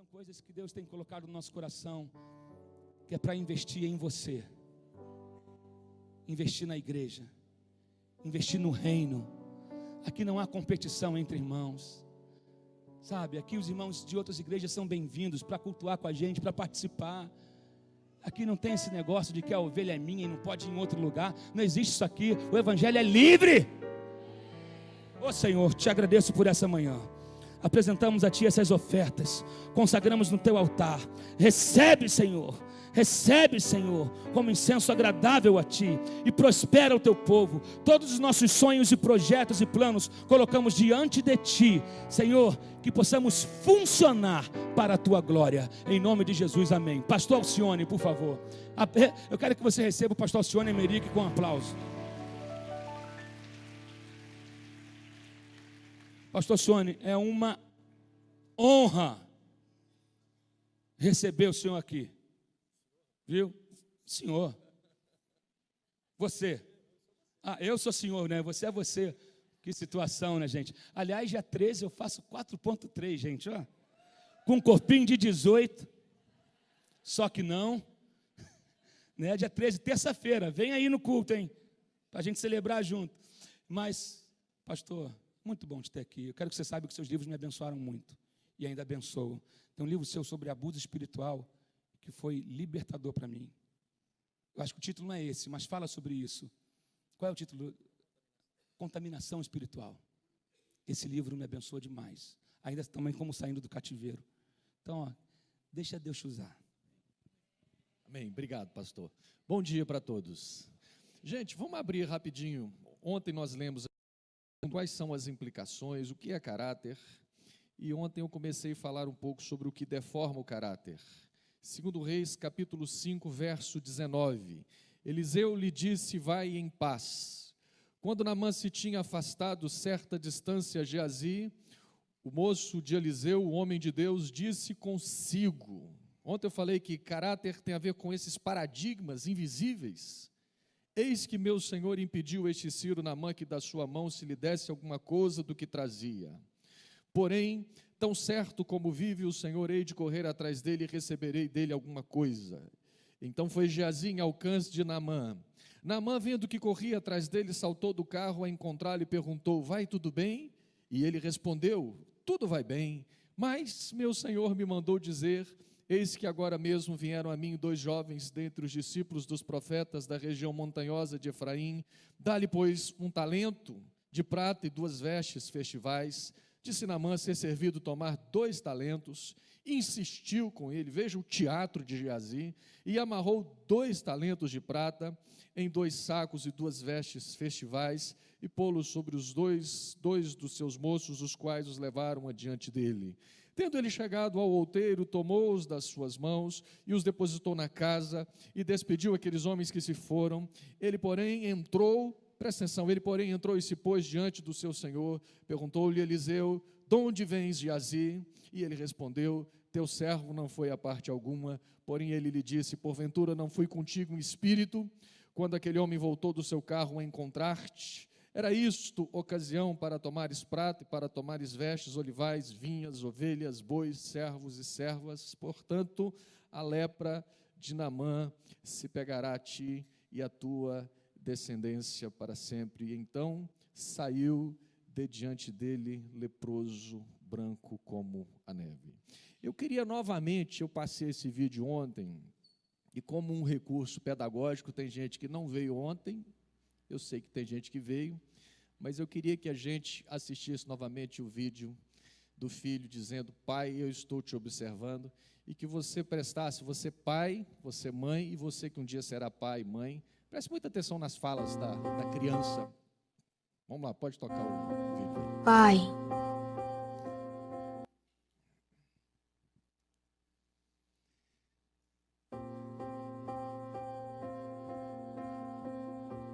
São coisas que Deus tem colocado no nosso coração, que é para investir em você, investir na igreja, investir no reino. Aqui não há competição entre irmãos, sabe? Aqui os irmãos de outras igrejas são bem-vindos para cultuar com a gente, para participar. Aqui não tem esse negócio de que a ovelha é minha e não pode ir em outro lugar. Não existe isso aqui. O evangelho é livre. Ô Senhor, te agradeço por essa manhã. Apresentamos a Ti essas ofertas, consagramos no Teu altar. Recebe, Senhor, como incenso agradável a Ti, e prospera o Teu povo. Todos os nossos sonhos e projetos e planos colocamos diante de Ti, Senhor, que possamos funcionar para a Tua glória, em nome de Jesus, amém. Pastor Alcione, por favor, eu quero que você receba o pastor Alcione Emerick com um aplauso. Pastor Alcione, é uma honra receber o senhor aqui, viu? Senhor, você, eu sou senhor, né? Você é você, que situação, né, gente? Aliás, dia 13 eu faço 4.3, gente, ó, com um corpinho de 18, só que não, né? Dia 13, terça-feira, vem aí no culto, hein, para a gente celebrar junto. Mas, pastor, muito bom te ter aqui. Eu quero que você saiba que seus livros me abençoaram muito e ainda abençoam. Tem um livro seu sobre abuso espiritual que foi libertador para mim. Eu acho que o título não é esse, mas fala sobre isso. Qual é o título? Contaminação espiritual. Esse livro me abençoa demais. Ainda também como saindo do cativeiro. Então, ó, deixa Deus te usar. Amém. Obrigado, pastor. Bom dia para todos. Gente, vamos abrir rapidinho. Ontem nós lemos quais são as implicações, o que é caráter, e ontem eu comecei a falar um pouco sobre o que deforma o caráter. 2 Reis, capítulo 5, verso 19, Eliseu lhe disse, vai em paz. Quando Naamã se tinha afastado certa distância a Geazi, o moço de Eliseu, o homem de Deus, disse consigo, ontem eu falei que caráter tem a ver com esses paradigmas invisíveis. Eis que meu senhor impediu este Ciro Naamã que da sua mão se lhe desse alguma coisa do que trazia. Porém, tão certo como vive o Senhor, hei de correr atrás dele e receberei dele alguma coisa. Então foi Geazi em alcance de Naamã. Naamã, vendo que corria atrás dele, saltou do carro a encontrá-lo e perguntou, vai tudo bem? E ele respondeu, tudo vai bem, mas meu senhor me mandou dizer, eis que agora mesmo vieram a mim 2 jovens dentre os discípulos dos profetas da região montanhosa de Efraim, dá-lhe, pois, 1 talento de prata e 2 vestes festivais. Disse Naamã ser servido tomar 2 talentos, insistiu com ele, veja o teatro de Geazi, e amarrou 2 talentos de prata em 2 sacos e 2 vestes festivais, e pô-los sobre os dois dos seus moços, os quais os levaram adiante dele. Tendo ele chegado ao outeiro, tomou-os das suas mãos e os depositou na casa e despediu aqueles homens que se foram. Ele, porém, entrou, presta atenção, ele, porém, entrou e se pôs diante do seu senhor. Perguntou-lhe Eliseu, de onde vens, Geazi? E ele respondeu, teu servo não foi a parte alguma. Porém, ele lhe disse, porventura não fui contigo em espírito, quando aquele homem voltou do seu carro a encontrar-te? Era isto ocasião para tomares prata e para tomares vestes, olivais, vinhas, ovelhas, bois, servos e servas. Portanto, a lepra de Naamã se pegará a ti e a tua descendência para sempre. E então saiu de diante dele leproso, branco como a neve. Eu queria novamente, eu passei esse vídeo ontem, e como um recurso pedagógico, tem gente que não veio ontem, eu sei que tem gente que veio, mas eu queria que a gente assistisse novamente o vídeo do filho dizendo, pai, eu estou te observando, e que você prestasse, você pai, você mãe, e você que um dia será pai e mãe, preste muita atenção nas falas da criança. Vamos lá, pode tocar o vídeo aí. Pai,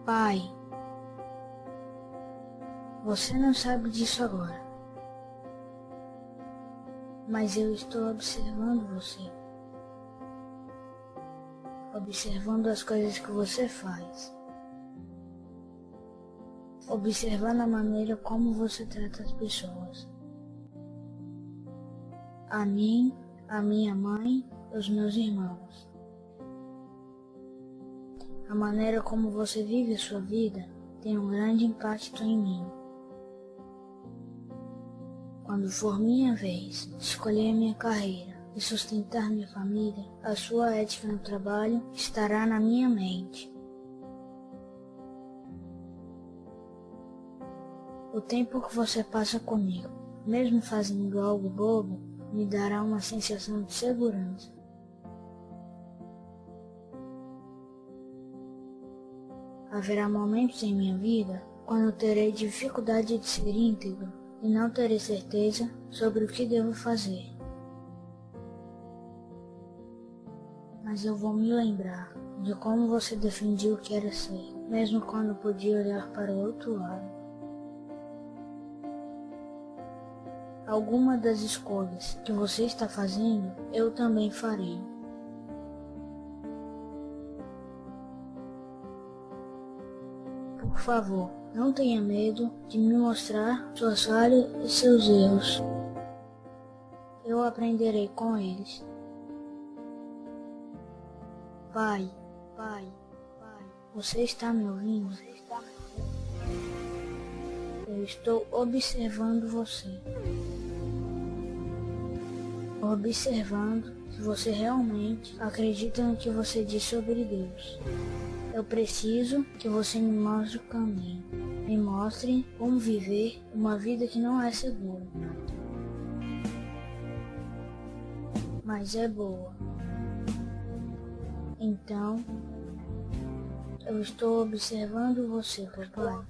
pai, você não sabe disso agora, mas eu estou observando você, observando as coisas que você faz, observando a maneira como você trata as pessoas. A mim, a minha mãe e os meus irmãos. A maneira como você vive a sua vida tem um grande impacto em mim. Quando for minha vez de escolher minha carreira e sustentar minha família, a sua ética no trabalho estará na minha mente. O tempo que você passa comigo, mesmo fazendo algo bobo, me dará uma sensação de segurança. Haverá momentos em minha vida quando terei dificuldade de ser íntegro e não terei certeza sobre o que devo fazer. Mas eu vou me lembrar de como você defendia o que era ser, mesmo quando podia olhar para o outro lado. Alguma das escolhas que você está fazendo, eu também farei. Por favor, não tenha medo de me mostrar suas falhas e seus erros. Eu aprenderei com eles. Pai, você está me ouvindo? Eu estou observando você. Observando se você realmente acredita no que você diz sobre Deus. Eu preciso que você me mostre o caminho. Me mostre como viver uma vida que não é segura, mas é boa. Então, eu estou observando você, papai.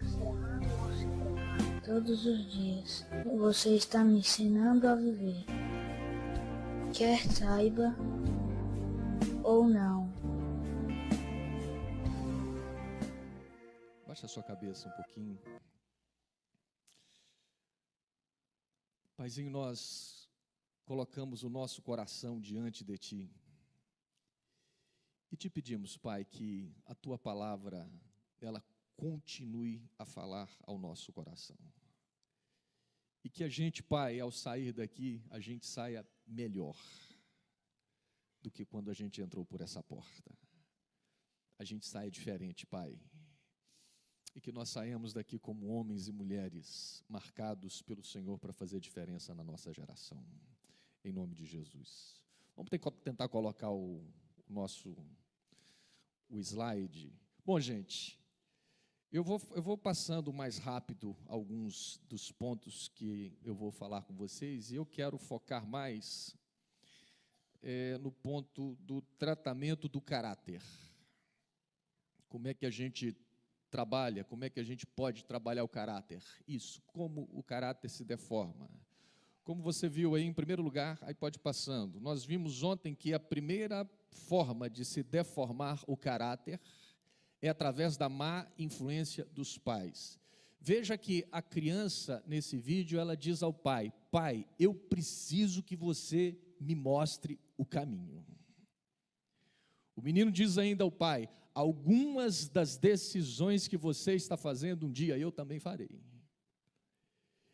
Todos os dias, você está me ensinando a viver. Quer saiba ou não. Baixa a sua cabeça um pouquinho. Paizinho, nós colocamos o nosso coração diante de Ti. E te pedimos, Pai, que a Tua palavra, ela continue a falar ao nosso coração. E que a gente, Pai, ao sair daqui, a gente saia melhor do que quando a gente entrou por essa porta. A gente saia diferente, Pai. E que nós saímos daqui como homens e mulheres marcados pelo Senhor para fazer diferença na nossa geração. Em nome de Jesus. Vamos tentar colocar o slide. Bom, gente, eu vou passando mais rápido alguns dos pontos que eu vou falar com vocês, e eu quero focar mais no ponto do tratamento do caráter. Como é que a gente trabalha, como é que a gente pode trabalhar o caráter? Isso, como o caráter se deforma. Como você viu aí, em primeiro lugar, aí pode ir passando, nós vimos ontem que a primeira forma de se deformar o caráter é através da má influência dos pais. Veja que a criança, nesse vídeo, ela diz ao pai: pai, eu preciso que você me mostre o caminho. O menino diz ainda ao pai: algumas das decisões que você está fazendo um dia eu também farei.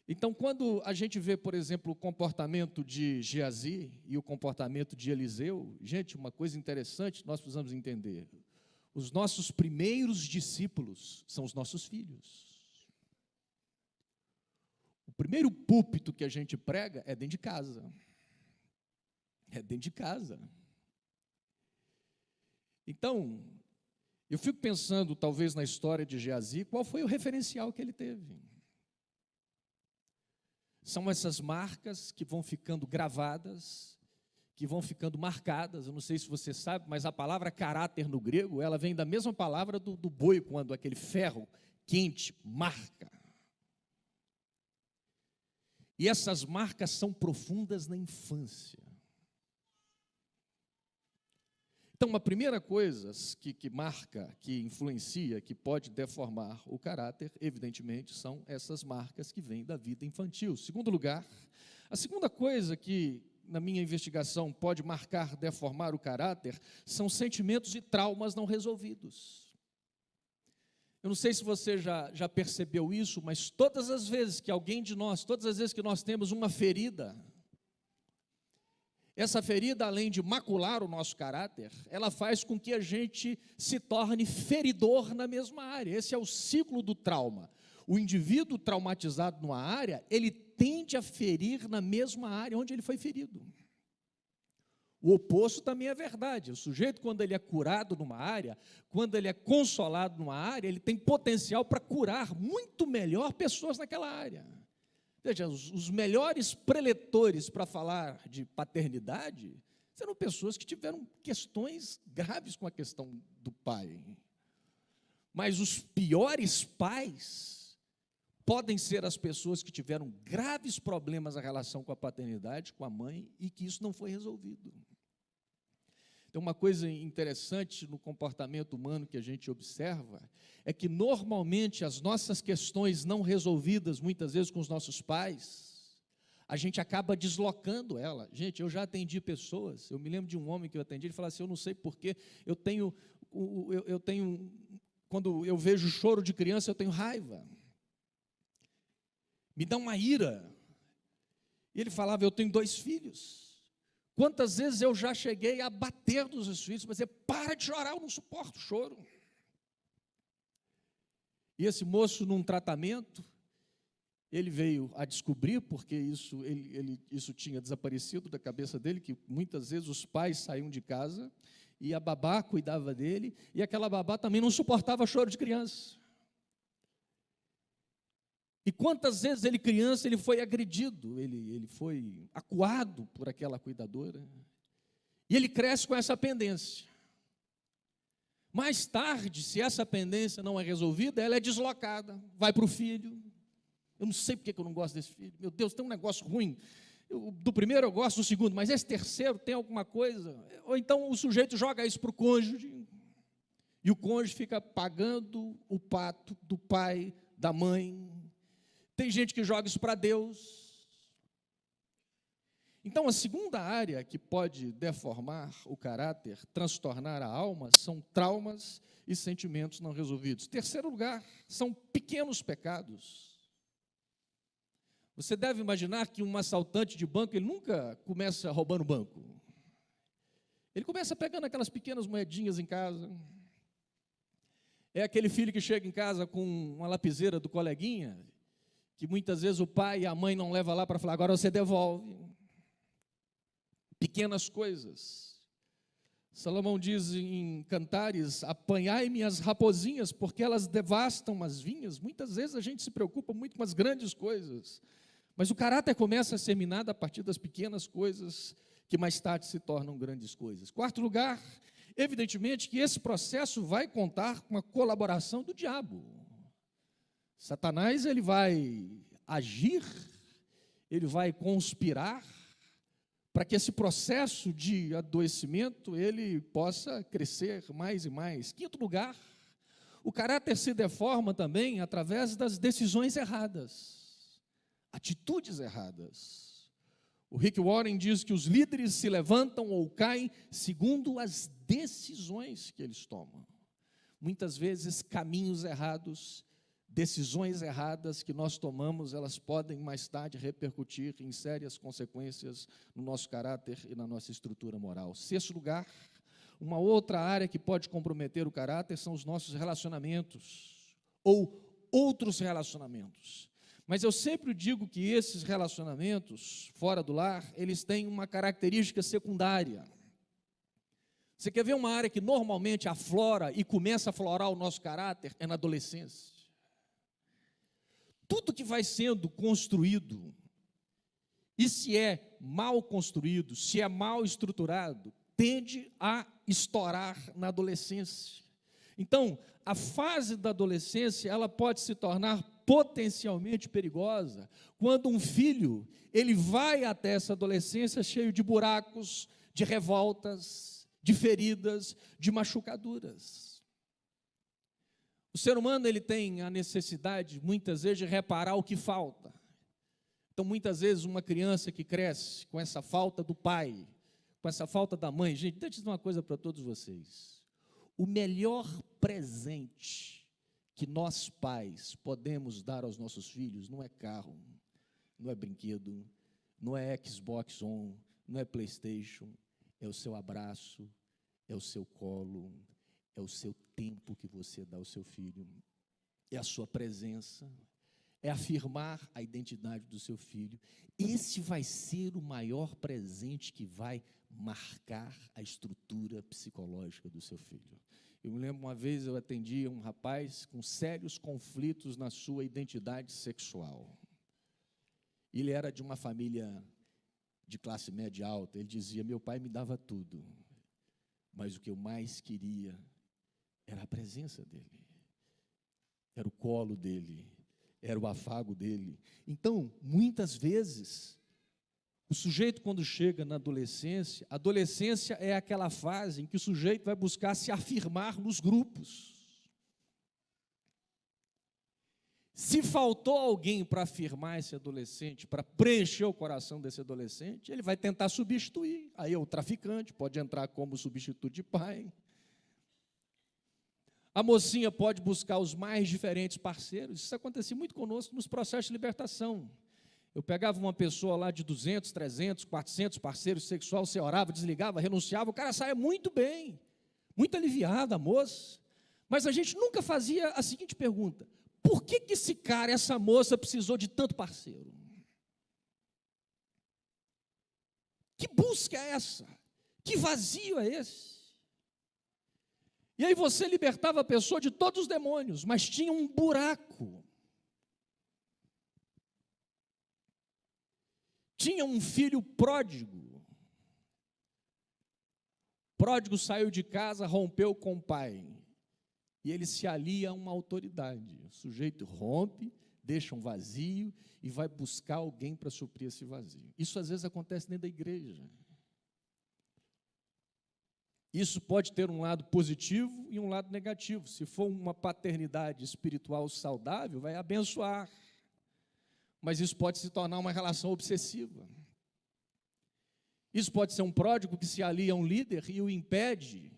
Então, quando a gente vê, por exemplo, o comportamento de Geazi e o comportamento de Eliseu, gente, uma coisa interessante nós precisamos entender: os nossos primeiros discípulos são os nossos filhos. O primeiro púlpito que a gente prega é dentro de casa. É dentro de casa. Então, eu fico pensando, talvez, na história de Geazi, qual foi o referencial que ele teve. São essas marcas que vão ficando gravadas, que vão ficando marcadas. Eu não sei se você sabe, mas a palavra caráter no grego, ela vem da mesma palavra do boi, quando aquele ferro quente marca. E essas marcas são profundas na infância. Então, uma primeira coisa que marca, que influencia, que pode deformar o caráter, evidentemente, são essas marcas que vêm da vida infantil. Segundo lugar, a segunda coisa que, na minha investigação, pode marcar, deformar o caráter, são sentimentos e traumas não resolvidos. Eu não sei se você já percebeu isso, mas todas as vezes que alguém de nós, todas as vezes que nós temos uma ferida, Essa ferida, além de macular o nosso caráter, ela faz com que a gente se torne feridor na mesma área. Esse é o ciclo do trauma. O indivíduo traumatizado numa área, ele tende a ferir na mesma área onde ele foi ferido. O oposto também é verdade. O sujeito, quando ele é curado numa área, quando ele é consolado numa área, ele tem potencial para curar muito melhor pessoas naquela área. Veja, os melhores preletores para falar de paternidade serão pessoas que tiveram questões graves com a questão do pai. Mas os piores pais podem ser as pessoas que tiveram graves problemas na relação com a paternidade, com a mãe, e que isso não foi resolvido. Tem uma coisa interessante no comportamento humano que a gente observa, é que normalmente as nossas questões não resolvidas, muitas vezes com os nossos pais, a gente acaba deslocando ela. Gente, eu já atendi pessoas, eu me lembro de um homem que eu atendi, ele falou assim, eu não sei porquê, eu tenho, quando eu vejo choro de criança, eu tenho raiva, me dá uma ira. E ele falava, eu tenho 2 filhos. Quantas vezes eu já cheguei a bater nos meus filhos, mas para de chorar, eu não suporto o choro. E esse moço, num tratamento, ele veio a descobrir, porque isso tinha desaparecido da cabeça dele, que muitas vezes os pais saíam de casa, e a babá cuidava dele, e aquela babá também não suportava choro de criança. E quantas vezes ele criança, ele foi agredido, ele foi acuado por aquela cuidadora, e ele cresce com essa pendência. Mais tarde, se essa pendência não é resolvida, ela é deslocada, vai para o filho. Eu não sei porque eu não gosto desse filho, meu Deus, tem um negócio ruim, do primeiro eu gosto, do segundo, mas esse terceiro tem alguma coisa, ou então o sujeito joga isso para o cônjuge, e o cônjuge fica pagando o pato do pai, da mãe. Tem gente que joga isso para Deus. Então, a segunda área que pode deformar o caráter, transtornar a alma, são traumas e sentimentos não resolvidos. Terceiro lugar, são pequenos pecados. Você deve imaginar que um assaltante de banco, ele nunca começa roubando o banco. Ele começa pegando aquelas pequenas moedinhas em casa. É aquele filho que chega em casa com uma lapiseira do coleguinha, que muitas vezes o pai e a mãe não levam lá para falar, agora você devolve. Pequenas coisas. Salomão diz em Cantares, apanhai-me as raposinhas, porque elas devastam as vinhas. Muitas vezes a gente se preocupa muito com as grandes coisas, mas o caráter começa a ser minado a partir das pequenas coisas, que mais tarde se tornam grandes coisas. Quarto lugar, evidentemente que esse processo vai contar com a colaboração do diabo. Satanás, ele vai agir, ele vai conspirar para que esse processo de adoecimento, ele possa crescer mais e mais. Quinto lugar, o caráter se deforma também através das decisões erradas, atitudes erradas. O Rick Warren diz que os líderes se levantam ou caem segundo as decisões que eles tomam. Muitas vezes, caminhos errados, decisões erradas que nós tomamos, elas podem mais tarde repercutir em sérias consequências no nosso caráter e na nossa estrutura moral. Sexto lugar, uma outra área que pode comprometer o caráter são os nossos relacionamentos, ou outros relacionamentos. Mas eu sempre digo que esses relacionamentos, fora do lar, eles têm uma característica secundária. Você quer ver uma área que normalmente aflora e começa a aflorar o nosso caráter? É na adolescência. Tudo que vai sendo construído, e se é mal construído, se é mal estruturado, tende a estourar na adolescência. Então, a fase da adolescência, ela pode se tornar potencialmente perigosa, quando um filho, ele vai até essa adolescência cheio de buracos, de revoltas, de feridas, de machucaduras. O ser humano, ele tem a necessidade, muitas vezes, de reparar o que falta. Então, muitas vezes, uma criança que cresce com essa falta do pai, com essa falta da mãe, gente, deixa eu dizer uma coisa para todos vocês. O melhor presente que nós pais podemos dar aos nossos filhos não é carro, não é brinquedo, não é Xbox On, não é PlayStation, é o seu abraço, é o seu colo, é o seu tempo que você dá ao seu filho, é a sua presença, é afirmar a identidade do seu filho. Esse vai ser o maior presente que vai marcar a estrutura psicológica do seu filho. Eu me lembro, uma vez eu atendi um rapaz com sérios conflitos na sua identidade sexual. Ele era de uma família de classe média alta. Ele dizia: meu pai me dava tudo, mas o que eu mais queria era a presença dele, era o colo dele, era o afago dele. Então, muitas vezes, o sujeito, quando chega na adolescência, a adolescência é aquela fase em que o sujeito vai buscar se afirmar nos grupos. Se faltou alguém para afirmar esse adolescente, para preencher o coração desse adolescente, ele vai tentar substituir. Aí o traficante pode entrar como substituto de pai. A mocinha pode buscar os mais diferentes parceiros. Isso acontecia muito conosco nos processos de libertação. Eu pegava uma pessoa lá de 200, 300, 400 parceiros sexuais, você orava, desligava, renunciava, o cara saia muito bem, muito aliviado, a moça. Mas a gente nunca fazia a seguinte pergunta: por que esse cara, essa moça, precisou de tanto parceiro? Que busca é essa? Que vazio é esse? E aí você libertava a pessoa de todos os demônios, mas tinha um buraco. Tinha um filho pródigo. Pródigo saiu de casa, rompeu com o pai. E ele se alia a uma autoridade. O sujeito rompe, deixa um vazio e vai buscar alguém para suprir esse vazio. Isso às vezes acontece dentro da igreja. Isso pode ter um lado positivo e um lado negativo. Se for uma paternidade espiritual saudável, vai abençoar. Mas isso pode se tornar uma relação obsessiva. Isso pode ser um pródigo que se alia a um líder e o impede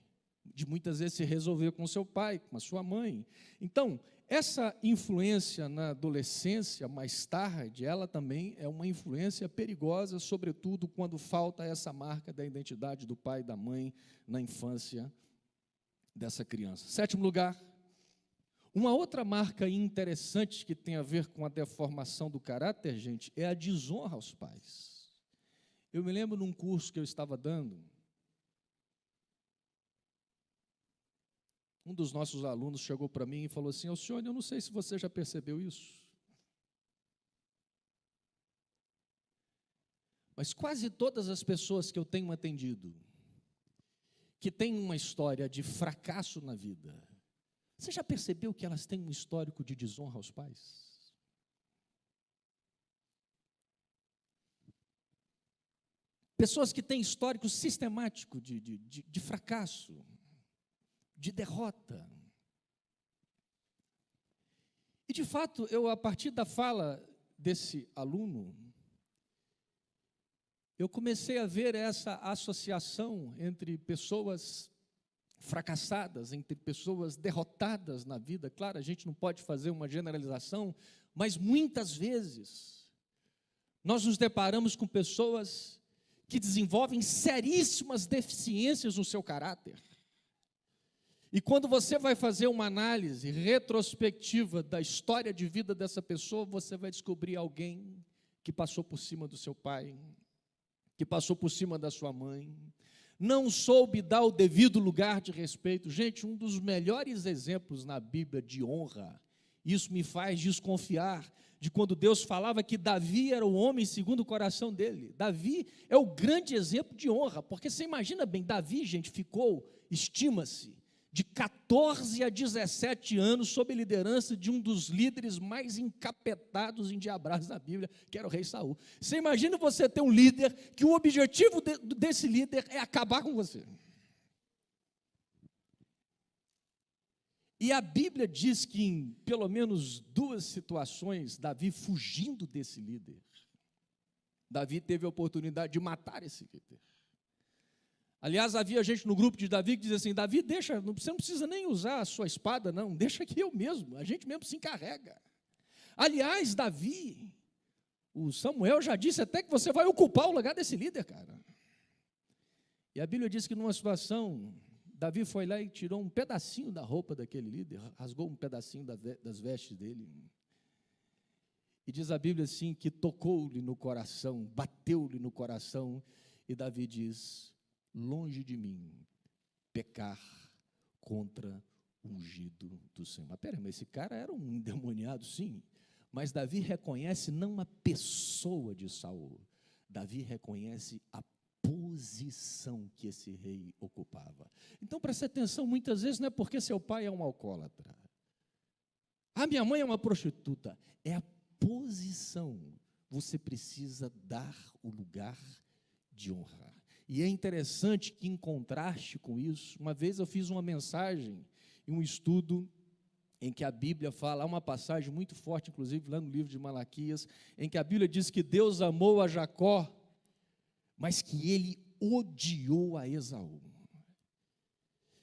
de muitas vezes se resolver com seu pai, com a sua mãe. Então, essa influência na adolescência, mais tarde, ela também é uma influência perigosa, sobretudo quando falta essa marca da identidade do pai e da mãe na infância dessa criança. 7º lugar, uma outra marca interessante que tem a ver com a deformação do caráter, gente, é a desonra aos pais. Eu me lembro num curso que eu estava dando, um dos nossos alunos chegou para mim e falou assim: Alcione, eu não sei se você já percebeu isso, mas quase todas as pessoas que eu tenho atendido, que têm uma história de fracasso na vida, você já percebeu que elas têm um histórico de desonra aos pais? Pessoas que têm histórico sistemático de fracasso, de derrota. E, de fato, eu, a partir da fala desse aluno, eu comecei a ver essa associação entre pessoas fracassadas, entre pessoas derrotadas na vida. Claro, a gente não pode fazer uma generalização, mas muitas vezes nós nos deparamos com pessoas que desenvolvem seríssimas deficiências no seu caráter. E quando você vai fazer uma análise retrospectiva da história de vida dessa pessoa, você vai descobrir alguém que passou por cima do seu pai, que passou por cima da sua mãe, não soube dar o devido lugar de respeito. Gente, um dos melhores exemplos na Bíblia de honra, isso me faz desconfiar de quando Deus falava que Davi era o homem segundo o coração dele. Davi é o grande exemplo de honra, porque você imagina bem, Davi, gente, ficou, estima-se, de 14 a 17 anos sob a liderança de um dos líderes mais encapetados, endiabrados da Bíblia, que era o rei Saul. Você imagina você ter um líder que o objetivo desse líder é acabar com você. E a Bíblia diz que em pelo menos 2 situações, Davi fugindo desse líder, Davi teve a oportunidade de matar esse líder. Aliás, havia gente no grupo de Davi que dizia assim: Davi, deixa, você não precisa nem usar a sua espada, não, deixa que eu mesmo, a gente mesmo se encarrega. Aliás, Davi, o Samuel já disse até que você vai ocupar o lugar desse líder, cara. E a Bíblia diz que numa situação, Davi foi lá e tirou um pedacinho da roupa daquele líder, rasgou um pedacinho das vestes dele. E diz a Bíblia assim, que tocou-lhe no coração, bateu-lhe no coração, e Davi diz, longe de mim, pecar contra o ungido do Senhor. Mas peraí, mas esse cara era um endemoniado, sim, mas Davi reconhece não a pessoa de Saul, Davi reconhece a posição que esse rei ocupava. Então preste atenção, muitas vezes não é porque seu pai é um alcoólatra, minha mãe é uma prostituta, é a posição, você precisa dar o lugar de honra. E é interessante que, em contraste com isso, uma vez eu fiz uma mensagem em um estudo em que a Bíblia fala, há uma passagem muito forte, inclusive lá no livro de Malaquias, em que a Bíblia diz que Deus amou a Jacó, mas que ele odiou a Esaú.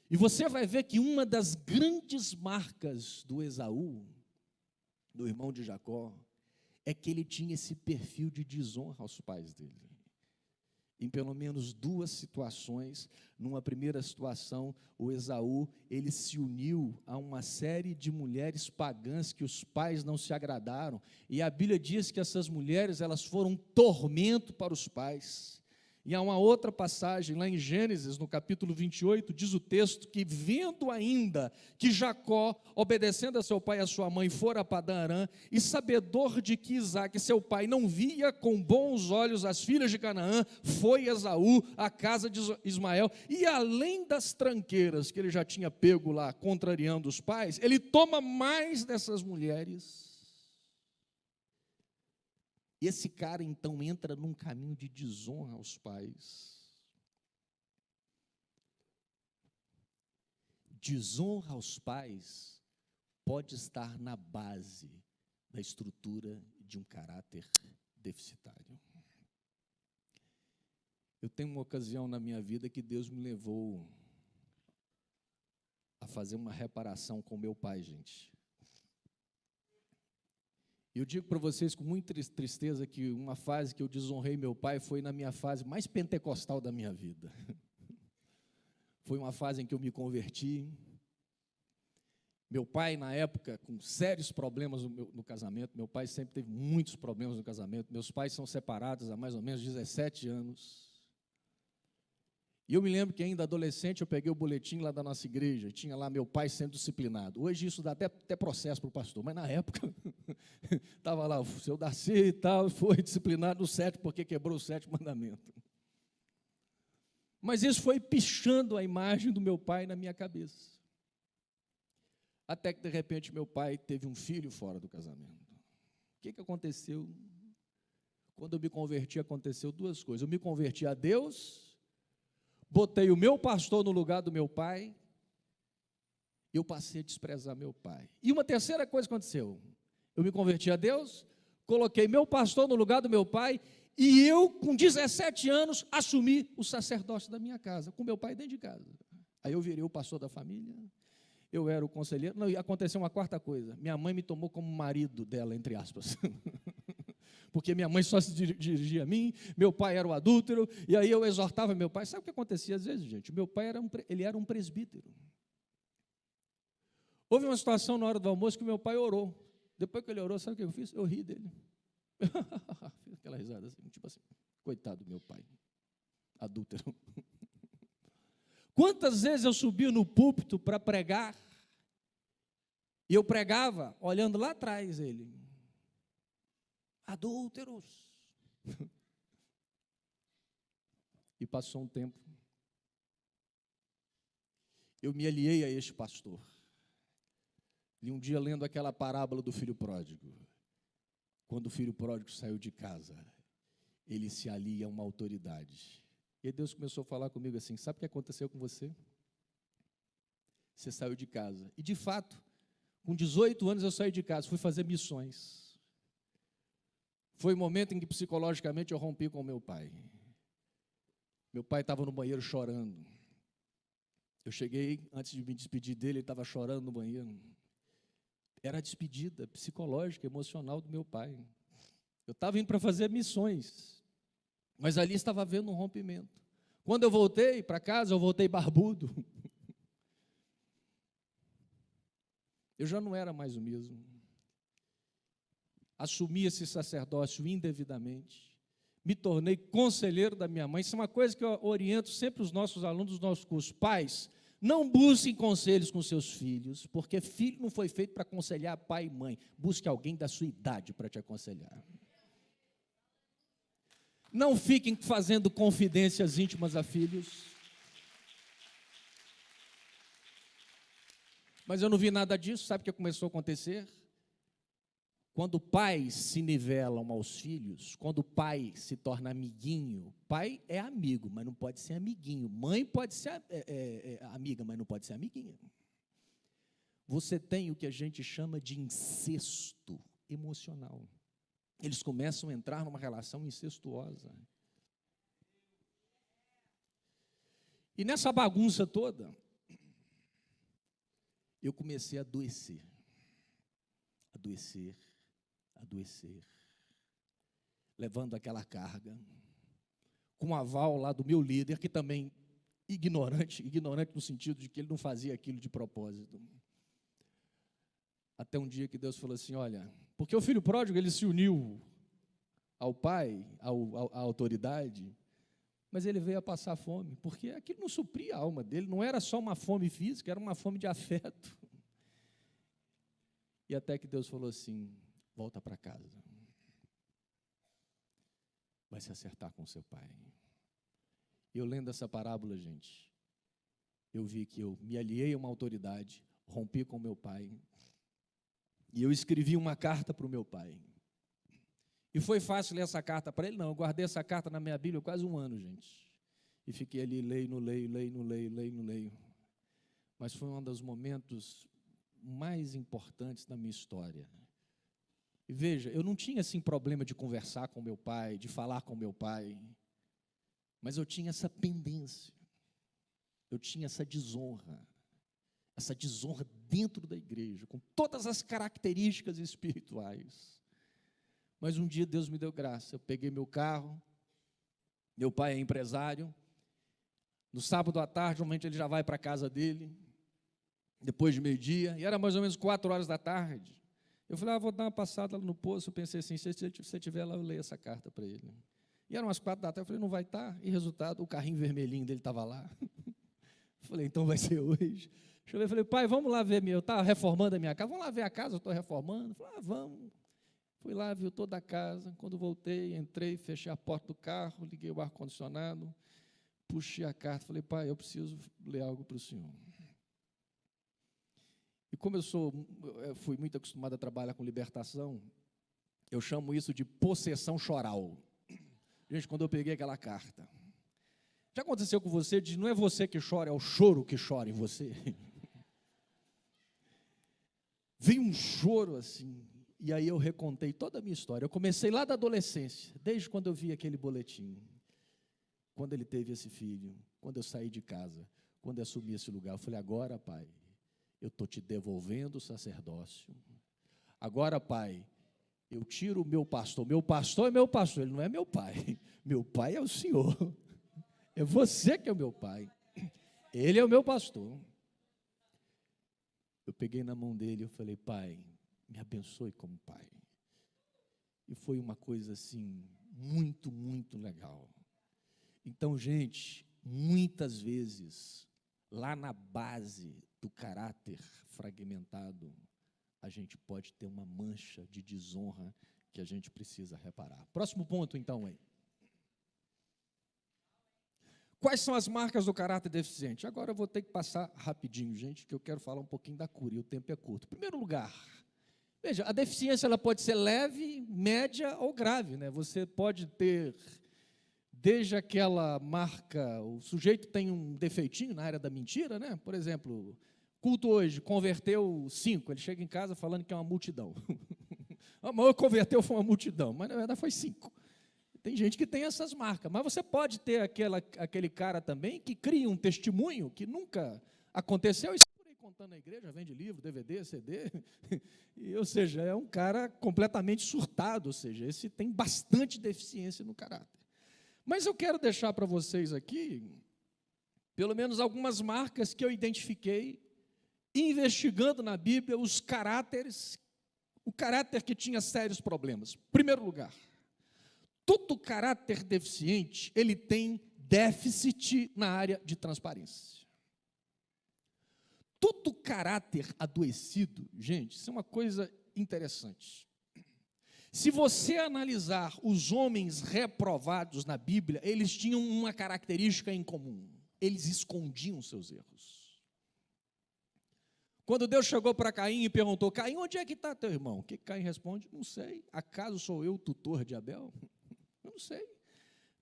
E você vai ver que uma das grandes marcas do Esaú, do irmão de Jacó, é que ele tinha esse perfil de desonra aos pais dele. Em pelo menos duas situações, numa primeira situação, o Esaú, ele se uniu a uma série de mulheres pagãs que os pais não se agradaram, e a Bíblia diz que essas mulheres, elas foram um tormento para os pais. E há uma outra passagem, lá em Gênesis, no capítulo 28, diz o texto que, vendo ainda que Jacó, obedecendo a seu pai e a sua mãe, fora a Padã-Arã, e sabedor de que Isaque, seu pai, não via com bons olhos as filhas de Canaã, foi Esaú à casa de Ismael, e além das tranqueiras que ele já tinha pego lá, contrariando os pais, ele toma mais dessas mulheres. E esse cara, então, entra num caminho de desonra aos pais. Desonra aos pais pode estar na base da estrutura de um caráter deficitário. Eu tenho uma ocasião na minha vida que Deus me levou a fazer uma reparação com meu pai, gente. Eu digo para vocês com muita tristeza que uma fase que eu desonrei meu pai foi na minha fase mais pentecostal da minha vida. Foi uma fase em que eu me converti. Meu pai, na época, com sérios problemas no casamento, meu pai sempre teve muitos problemas no casamento, meus pais são separados há mais ou menos 17 anos. E eu me lembro que ainda adolescente eu peguei o boletim lá da nossa igreja, e tinha lá meu pai sendo disciplinado. Hoje isso dá até processo para o pastor, mas na época estava lá o seu Darcy e tal, foi disciplinado no 7 porque quebrou o 7º mandamento. Mas isso foi pichando a imagem do meu pai na minha cabeça. Até que de repente meu pai teve um filho fora do casamento. O que aconteceu? Quando eu me converti, aconteceu duas coisas. Eu me converti a Deus, botei o meu pastor no lugar do meu pai, eu passei a desprezar meu pai. E uma terceira coisa aconteceu, eu me converti a Deus, coloquei meu pastor no lugar do meu pai, e eu, com 17 anos, assumi o sacerdócio da minha casa, com meu pai dentro de casa. Aí eu virei o pastor da família, eu era o conselheiro. Não, e aconteceu uma quarta coisa, minha mãe me tomou como marido dela, entre aspas. Porque minha mãe só se dirigia a mim, meu pai era o adúltero, e aí eu exortava meu pai. Sabe o que acontecia às vezes, gente? Meu pai era um presbítero. Houve uma situação na hora do almoço que meu pai orou. Depois que ele orou, sabe o que eu fiz? Eu ri dele. Fiz aquela risada assim, tipo assim, coitado do meu pai, adúltero. Quantas vezes eu subi no púlpito para pregar, e eu pregava, olhando lá atrás ele, adúlteros. E passou um tempo, eu me aliei a este pastor, e um dia lendo aquela parábola do filho pródigo, quando o filho pródigo saiu de casa, ele se alia a uma autoridade, e Deus começou a falar comigo assim, sabe o que aconteceu com você? Você saiu de casa, e de fato, com 18 anos eu saí de casa, fui fazer missões. Foi o momento em que psicologicamente eu rompi com meu pai. Meu pai estava no banheiro chorando. Eu cheguei, antes de me despedir dele, ele estava chorando no banheiro. Era a despedida psicológica, emocional do meu pai. Eu estava indo para fazer missões, mas ali estava havendo um rompimento. Quando eu voltei para casa, eu voltei barbudo. Eu já não era mais o mesmo. Assumi esse sacerdócio indevidamente. Me tornei conselheiro da minha mãe. Isso é uma coisa que eu oriento sempre os nossos alunos dos nossos cursos. Pais, não busquem conselhos com seus filhos, porque filho não foi feito para aconselhar pai e mãe. Busque alguém da sua idade para te aconselhar. Não fiquem fazendo confidências íntimas a filhos. Mas eu não vi nada disso. Sabe o que começou a acontecer? Quando pais se nivelam aos filhos, quando o pai se torna amiguinho, pai é amigo, mas não pode ser amiguinho. Mãe pode ser amiga, mas não pode ser amiguinha. Você tem o que a gente chama de incesto emocional. Eles começam a entrar numa relação incestuosa. E nessa bagunça toda, eu comecei a adoecer, levando aquela carga, com o aval lá do meu líder, que também ignorante no sentido de que ele não fazia aquilo de propósito. Até um dia que Deus falou assim, olha, porque o filho pródigo, ele se uniu ao pai, à autoridade, mas ele veio a passar fome, porque aquilo não supria a alma dele, não era só uma fome física, era uma fome de afeto. E até que Deus falou assim, volta para casa, vai se acertar com seu pai. Eu lendo essa parábola, gente, eu vi que eu me aliei a uma autoridade, rompi com meu pai, e eu escrevi uma carta para o meu pai. E foi fácil ler essa carta para ele? Não, eu guardei essa carta na minha Bíblia quase um ano, gente. E fiquei ali, leio. Mas foi um dos momentos mais importantes da minha história. E veja, eu não tinha assim problema de conversar com meu pai, de falar com meu pai, mas eu tinha essa pendência, eu tinha essa desonra dentro da igreja, com todas as características espirituais. Mas um dia Deus me deu graça, eu peguei meu carro, meu pai é empresário, no sábado à tarde, normalmente ele já vai para a casa dele, depois de meio-dia, e era mais ou menos 4 horas da tarde. Eu falei, vou dar uma passada lá no poço. Eu pensei assim, se você estiver lá, eu leio essa carta para ele. E eram umas 4 da tarde, eu falei, não vai estar. E resultado, o carrinho vermelhinho dele estava lá. Eu falei, então vai ser hoje. Deixa eu ver, eu falei, pai, vamos lá ver, eu estava reformando a minha casa, vamos lá ver a casa, eu estou reformando. Eu falei, vamos. Fui lá, viu toda a casa. Quando voltei, entrei, fechei a porta do carro, liguei o ar-condicionado, puxei a carta, falei, pai, eu preciso ler algo para o senhor. E como eu fui muito acostumado a trabalhar com libertação, eu chamo isso de possessão choral. Gente, quando eu peguei aquela carta, já aconteceu com você, não é você que chora, é o choro que chora em você? Veio um choro assim, e aí eu recontei toda a minha história. Eu comecei lá da adolescência, desde quando eu vi aquele boletim, quando ele teve esse filho, quando eu saí de casa, quando eu assumi esse lugar. Eu falei, agora, pai, eu estou te devolvendo o sacerdócio. Agora, pai, eu tiro o meu pastor. Meu pastor é meu pastor, ele não é meu pai. Meu pai é o Senhor. É você que é o meu pai. Ele é o meu pastor. Eu peguei na mão dele e falei, pai, me abençoe como pai. E foi uma coisa assim, muito, muito legal. Então, gente, muitas vezes, lá na base do caráter fragmentado, a gente pode ter uma mancha de desonra que a gente precisa reparar. Próximo ponto, então, aí. Quais são as marcas do caráter deficiente? Agora eu vou ter que passar rapidinho, gente, que eu quero falar um pouquinho da cura, e o tempo é curto. Em primeiro lugar, veja, a deficiência ela pode ser leve, média ou grave, né? Você pode ter, desde aquela marca, o sujeito tem um defeitinho na área da mentira, né? Por exemplo, culto hoje, converteu 5, ele chega em casa falando que é uma multidão. A maior converteu foi uma multidão, mas na verdade foi 5. Tem gente que tem essas marcas, mas você pode ter aquele cara também que cria um testemunho que nunca aconteceu, isso por aí contando na igreja, vende livro, DVD, CD, ou seja, é um cara completamente surtado, ou seja, esse tem bastante deficiência no caráter. Mas eu quero deixar para vocês aqui, pelo menos algumas marcas que eu identifiquei, investigando na Bíblia os caráteres, o caráter que tinha sérios problemas. Primeiro lugar, todo caráter deficiente, ele tem déficit na área de transparência. Todo caráter adoecido, gente, isso é uma coisa interessante. Se você analisar os homens reprovados na Bíblia, eles tinham uma característica em comum: eles escondiam seus erros. Quando Deus chegou para Caim e perguntou: Caim, onde é que está teu irmão? O que Caim responde? Não sei. Acaso sou eu o tutor de Abel? Eu não sei.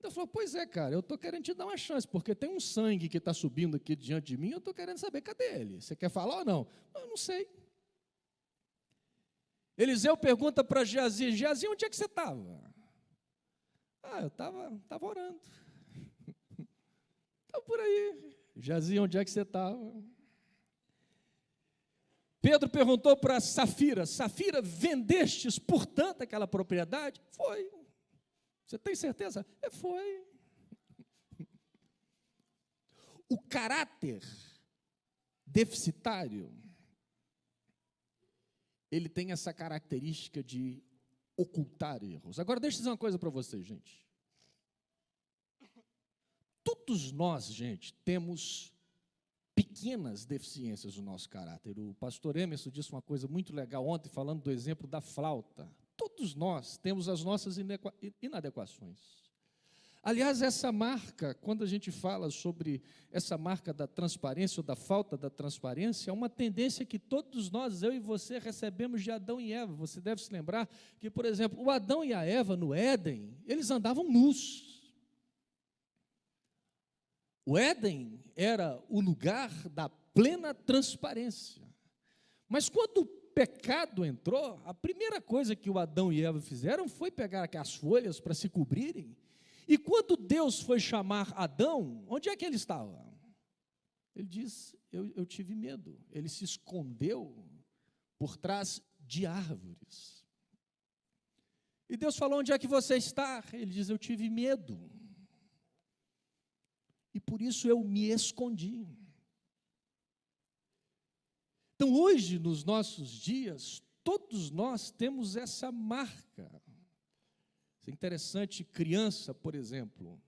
Deus falou: pois é, cara, eu estou querendo te dar uma chance, porque tem um sangue que está subindo aqui diante de mim, eu estou querendo saber, cadê ele? Você quer falar ou não? Eu não sei. Eliseu pergunta para Geazi: Geazi, onde é que você estava? Eu estava orando. Estava por aí. Geazi, onde é que você estava? Pedro perguntou para Safira: Safira, vendestes, portanto, aquela propriedade? Foi. Você tem certeza? Foi. O caráter deficitário, ele tem essa característica de ocultar erros. Agora, deixa eu dizer uma coisa para vocês, gente. Todos nós, gente, temos pequenas deficiências no nosso caráter. O pastor Emerson disse uma coisa muito legal ontem, falando do exemplo da flauta. Todos nós temos as nossas inadequações. Aliás, essa marca, quando a gente fala sobre essa marca da transparência ou da falta da transparência, é uma tendência que todos nós, eu e você, recebemos de Adão e Eva. Você deve se lembrar que, por exemplo, o Adão e a Eva no Éden, eles andavam nus. O Éden era o lugar da plena transparência. Mas quando o pecado entrou, a primeira coisa que o Adão e Eva fizeram foi pegar aquelas folhas para se cobrirem. E quando Deus foi chamar Adão, onde é que ele estava? Ele diz: eu tive medo. Ele se escondeu por trás de árvores. E Deus falou: onde é que você está? Ele diz: eu tive medo. E por isso eu me escondi. Então, hoje, nos nossos dias, todos nós temos essa marca. Isso é interessante, criança, por exemplo.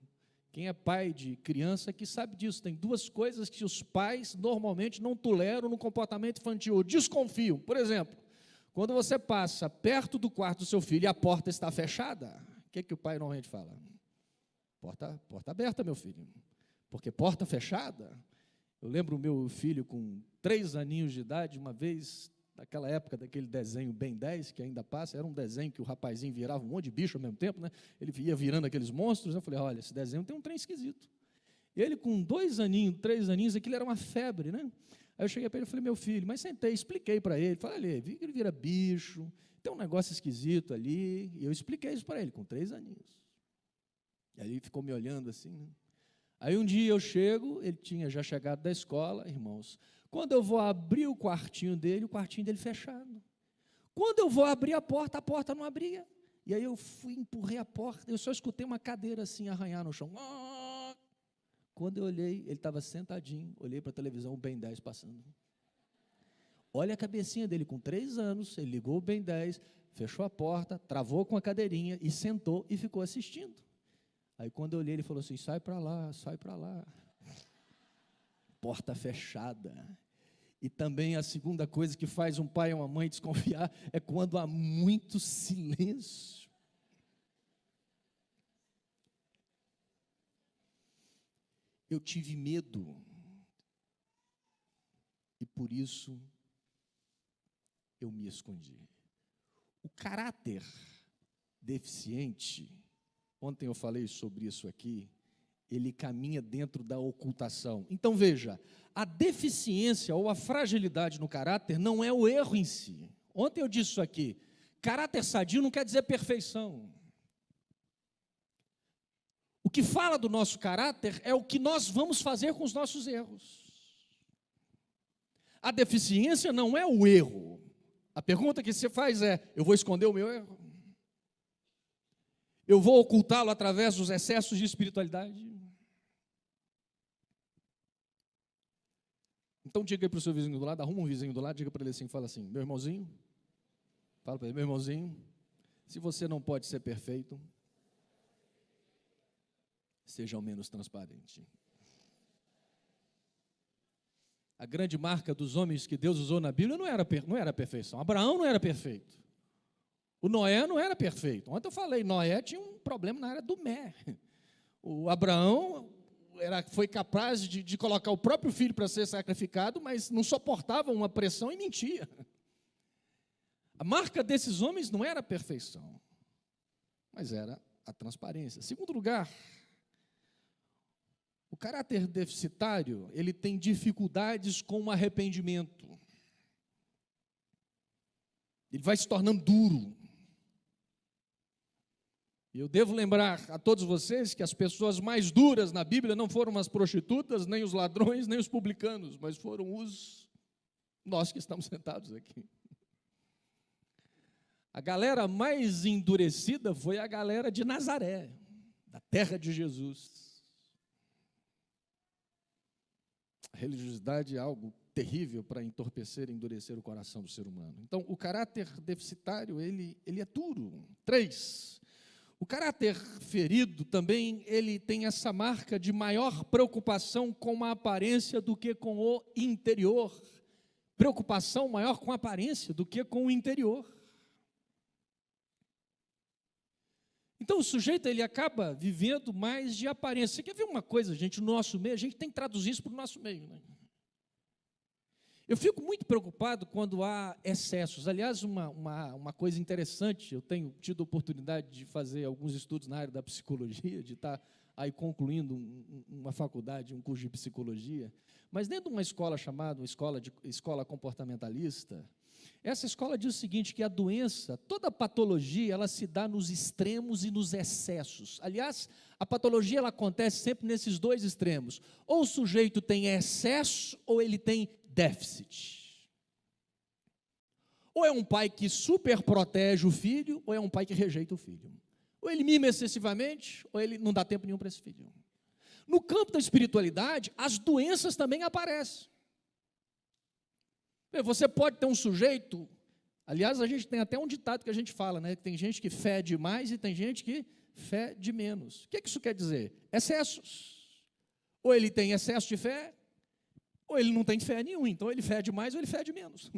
Quem é pai de criança que sabe disso. Tem duas coisas que os pais normalmente não toleram no comportamento infantil, ou desconfiam. Por exemplo, quando você passa perto do quarto do seu filho e a porta está fechada, o que o pai normalmente fala? Porta aberta, meu filho. Porque porta fechada. Eu lembro o meu filho com 3 aninhos de idade, uma vez, naquela época daquele desenho Ben 10, que ainda passa, era um desenho que o rapazinho virava um monte de bicho ao mesmo tempo, né? Ele ia virando aqueles monstros. Eu falei: olha, esse desenho tem um trem esquisito. E ele com 2 aninhos, 3 aninhos, aquilo era uma febre, né? Aí eu cheguei para ele e falei: meu filho, mas sentei, expliquei para ele. Falei: olha, vi que ele vira bicho, tem um negócio esquisito ali. E eu expliquei isso para ele, com 3 aninhos. E aí ele ficou me olhando assim, né? Aí um dia eu chego, ele tinha já chegado da escola, irmãos. Quando eu vou abrir o quartinho dele fechado. Quando eu vou abrir a porta não abria. E aí eu empurrei a porta, eu só escutei uma cadeira assim arranhar no chão. Quando eu olhei, ele estava sentadinho, olhei para a televisão, o Ben 10 passando. Olha a cabecinha dele, com 3 anos, ele ligou o Ben 10, fechou a porta, travou com a cadeirinha e sentou e ficou assistindo. Aí quando eu olhei, ele falou assim: sai para lá, sai para lá. Porta fechada. E também a segunda coisa que faz um pai ou uma mãe desconfiar é quando há muito silêncio. Eu tive medo. E por isso eu me escondi. O caráter deficiente, ontem eu falei sobre isso aqui, ele caminha dentro da ocultação. Então veja, a deficiência ou a fragilidade no caráter não é o erro em si. Ontem eu disse isso aqui, caráter sadio não quer dizer perfeição. O que fala do nosso caráter é o que nós vamos fazer com os nossos erros. A deficiência não é o erro. A pergunta que você faz é: eu vou esconder o meu erro? Eu vou ocultá-lo através dos excessos de espiritualidade? Então diga aí para o seu vizinho do lado, arruma um vizinho do lado, diga para ele assim, fala assim, meu irmãozinho, fala para ele, meu irmãozinho, se você não pode ser perfeito, seja ao menos transparente. A grande marca dos homens que Deus usou na Bíblia não era a perfeição. Abraão não era perfeito. O Noé não era perfeito. Ontem eu falei, Noé tinha um problema na área do mé. O Abraão foi capaz de colocar o próprio filho para ser sacrificado, mas não suportava uma pressão e mentia. A marca desses homens não era a perfeição, mas era a transparência. Segundo lugar, o caráter deficitário, ele tem dificuldades com o arrependimento. Ele vai se tornando duro. E eu devo lembrar a todos vocês que as pessoas mais duras na Bíblia não foram as prostitutas, nem os ladrões, nem os publicanos, mas foram nós que estamos sentados aqui. A galera mais endurecida foi a galera de Nazaré, da terra de Jesus. A religiosidade é algo terrível para entorpecer e endurecer o coração do ser humano. Então, o caráter deficitário, ele é duro. 3. O caráter ferido também, ele tem essa marca de maior preocupação com a aparência do que com o interior. Preocupação maior com a aparência do que com o interior. Então, o sujeito, ele acaba vivendo mais de aparência. Você quer ver uma coisa, gente, no nosso meio, a gente tem que traduzir isso para o nosso meio, né? Eu fico muito preocupado quando há excessos. Aliás, uma coisa interessante, eu tenho tido a oportunidade de fazer alguns estudos na área da psicologia, de estar aí concluindo uma faculdade, um curso de psicologia, mas dentro de uma escola chamada escola comportamentalista, essa escola diz o seguinte, que a doença, toda patologia, ela se dá nos extremos e nos excessos. Aliás, a patologia ela acontece sempre nesses dois extremos. Ou o sujeito tem excesso, ou ele tem déficit. Ou é um pai que super protege o filho, ou é um pai que rejeita o filho. Ou ele mima excessivamente, ou ele não dá tempo nenhum para esse filho. No campo da espiritualidade, as doenças também aparecem. Você pode ter um sujeito, aliás, a gente tem até um ditado que a gente fala, né? Tem gente que fede mais e tem gente que fede menos. O que isso quer dizer? Excessos. Ou ele tem excesso de fé, ou ele não tem fé nenhuma, então ele fede mais ou ele fede menos.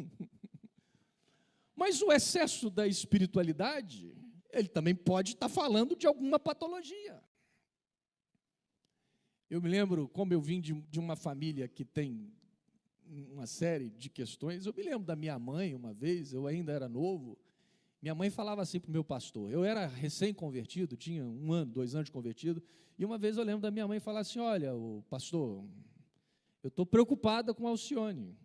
Mas o excesso da espiritualidade, ele também pode estar falando de alguma patologia. Eu me lembro, como eu vim de uma família que tem uma série de questões, eu me lembro da minha mãe, uma vez, eu ainda era novo, minha mãe falava assim para o meu pastor, eu era recém-convertido, tinha 1 ano, 2 anos de convertido, e uma vez eu lembro da minha mãe falar assim, olha, o pastor, eu estou preocupada com o Alcione.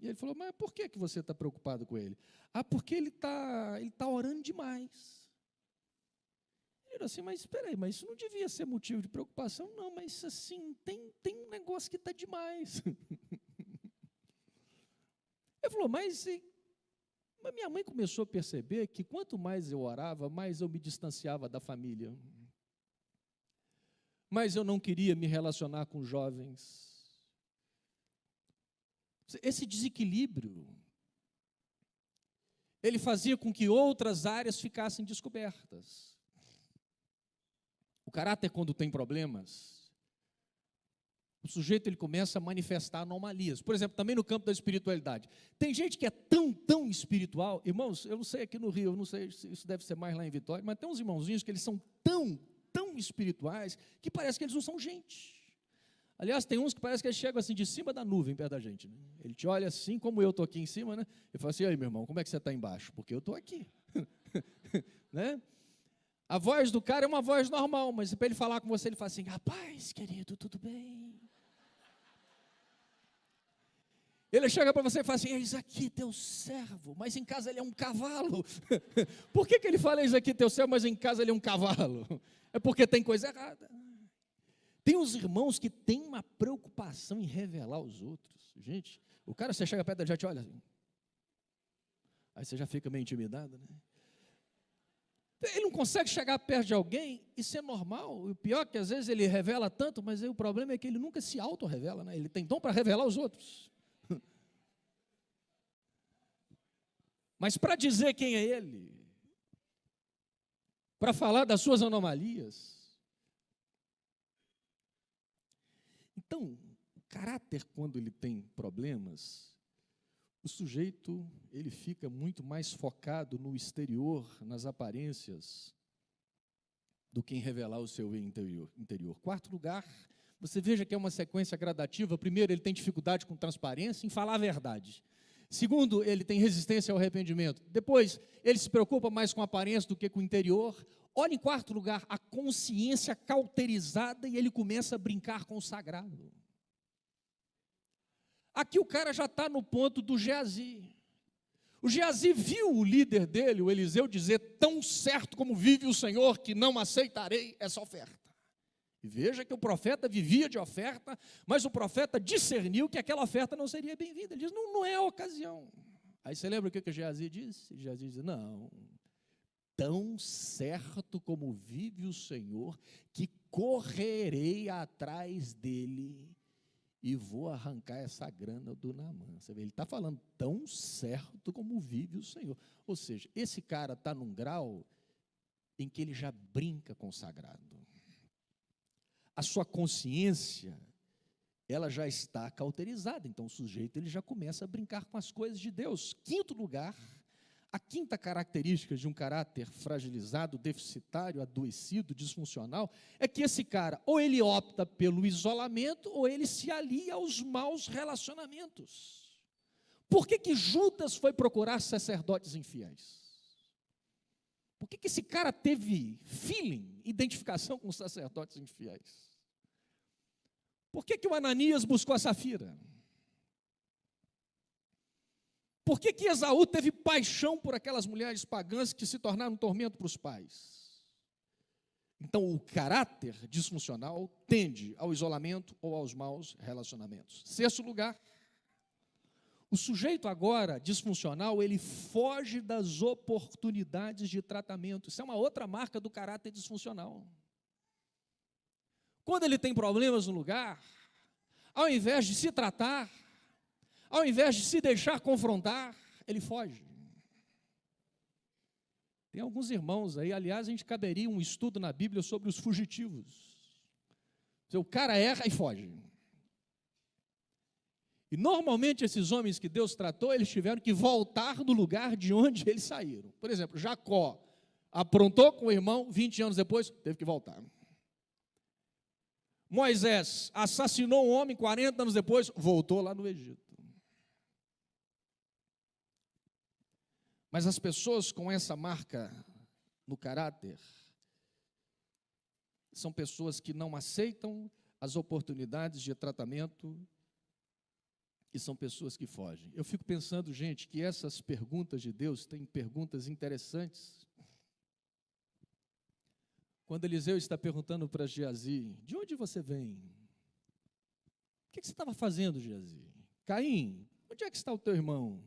E ele falou, mas por que você está preocupado com ele? Ah, porque ele tá orando demais. Ele falou assim, mas espera aí, mas isso não devia ser motivo de preocupação? Não, mas assim, tem um negócio que está demais. Ele falou, mas minha mãe começou a perceber que quanto mais eu orava, mais eu me distanciava da família. Mas eu não queria me relacionar com jovens. Esse desequilíbrio, ele fazia com que outras áreas ficassem descobertas. O caráter, quando tem problemas, o sujeito ele começa a manifestar anomalias. Por exemplo, também no campo da espiritualidade. Tem gente que é tão espiritual, irmãos, eu não sei aqui no Rio, eu não sei se isso deve ser mais lá em Vitória, mas tem uns irmãozinhos que eles são tão espirituais que parece que eles não são gente. Aliás, tem uns que parece que eles chegam assim de cima da nuvem perto da gente, né? Ele te olha assim, como eu estou aqui em cima, né? Ele fala assim, e aí, meu irmão, como é que você está embaixo? Porque eu estou aqui. Né? A voz do cara é uma voz normal, mas para ele falar com você, ele fala assim, rapaz, querido, tudo bem? Ele chega para você e fala assim, eis aqui teu servo, mas em casa ele é um cavalo. Por que ele fala, eis aqui teu servo, mas em casa ele é um cavalo? É porque tem coisa errada. Tem uns irmãos que têm uma preocupação em revelar os outros. Gente, o cara, você chega perto, ele já te olha assim. Aí você já fica meio intimidado, né? Ele não consegue chegar perto de alguém e ser normal. E o pior é que às vezes ele revela tanto, mas aí o problema é que ele nunca se auto-revela, né? Ele tem dom para revelar os outros. Mas para dizer quem é ele, para falar das suas anomalias. Então, o caráter, quando ele tem problemas, o sujeito ele fica muito mais focado no exterior, nas aparências, do que em revelar o seu interior. Quarto lugar, você veja que é uma sequência gradativa. Primeiro, ele tem dificuldade com transparência, em falar a verdade. Segundo, ele tem resistência ao arrependimento. Depois, ele se preocupa mais com a aparência do que com o interior. Olha, em quarto lugar, a consciência cauterizada, e ele começa a brincar com o sagrado. Aqui o cara já está no ponto do Geazi. O Geazi viu o líder dele, o Eliseu, dizer: tão certo como vive o Senhor, que não aceitarei essa oferta. E veja que o profeta vivia de oferta, mas o profeta discerniu que aquela oferta não seria bem-vinda. Ele diz: não é a ocasião. Aí você lembra o que Geazi disse? Geazi diz: não, tão certo como vive o Senhor, que correrei atrás dele e vou arrancar essa grana do Naamã. Você vê, ele está falando tão certo como vive o Senhor. Ou seja, esse cara está num grau em que ele já brinca com o sagrado. A sua consciência, ela já está cauterizada. Então o sujeito ele já começa a brincar com as coisas de Deus. Quinto lugar, a quinta característica de um caráter fragilizado, deficitário, adoecido, disfuncional, é que esse cara, ou ele opta pelo isolamento, ou ele se alia aos maus relacionamentos. Por que Judas foi procurar sacerdotes infiéis? Por que esse cara teve feeling, identificação com os sacerdotes infiéis? Por que o Ananias buscou a Safira? Por que Esaú teve paixão por aquelas mulheres pagãs que se tornaram um tormento para os pais? Então, o caráter disfuncional tende ao isolamento ou aos maus relacionamentos. Sexto lugar, o sujeito agora disfuncional, ele foge das oportunidades de tratamento. Isso é uma outra marca do caráter disfuncional. Quando ele tem problemas no lugar, ao invés de se tratar, ao invés de se deixar confrontar, ele foge. Tem alguns irmãos aí, aliás, a gente caberia um estudo na Bíblia sobre os fugitivos. O cara erra e foge. E normalmente esses homens que Deus tratou, eles tiveram que voltar do lugar de onde eles saíram. Por exemplo, Jacó aprontou com o irmão, 20 anos depois, teve que voltar. Moisés assassinou um homem, 40 anos depois, voltou lá no Egito. Mas as pessoas com essa marca no caráter são pessoas que não aceitam as oportunidades de tratamento e são pessoas que fogem. Eu fico pensando, gente, que essas perguntas de Deus têm perguntas interessantes. Quando Eliseu está perguntando para Geazi: de onde você vem? O que você estava fazendo, Geazi? Caim, onde é que está o teu irmão?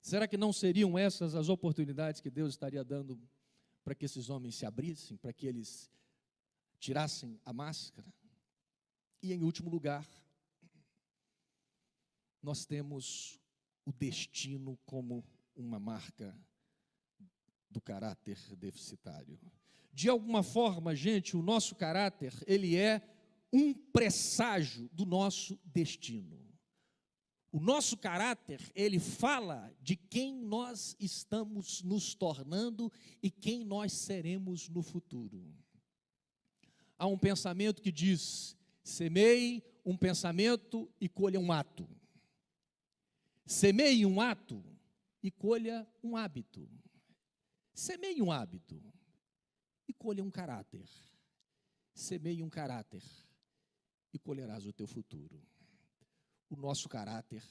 Será que não seriam essas as oportunidades que Deus estaria dando para que esses homens se abrissem, para que eles tirassem a máscara? E em último lugar, nós temos o destino como uma marca do caráter deficitário. De alguma forma, gente, o nosso caráter, ele é um presságio do nosso destino. O nosso caráter, ele fala de quem nós estamos nos tornando e quem nós seremos no futuro. Há um pensamento que diz: semeie um pensamento e colha um ato. Semeie um ato e colha um hábito. Semeie um hábito e colha um caráter. Semeie um caráter e colherás o teu futuro. O nosso caráter,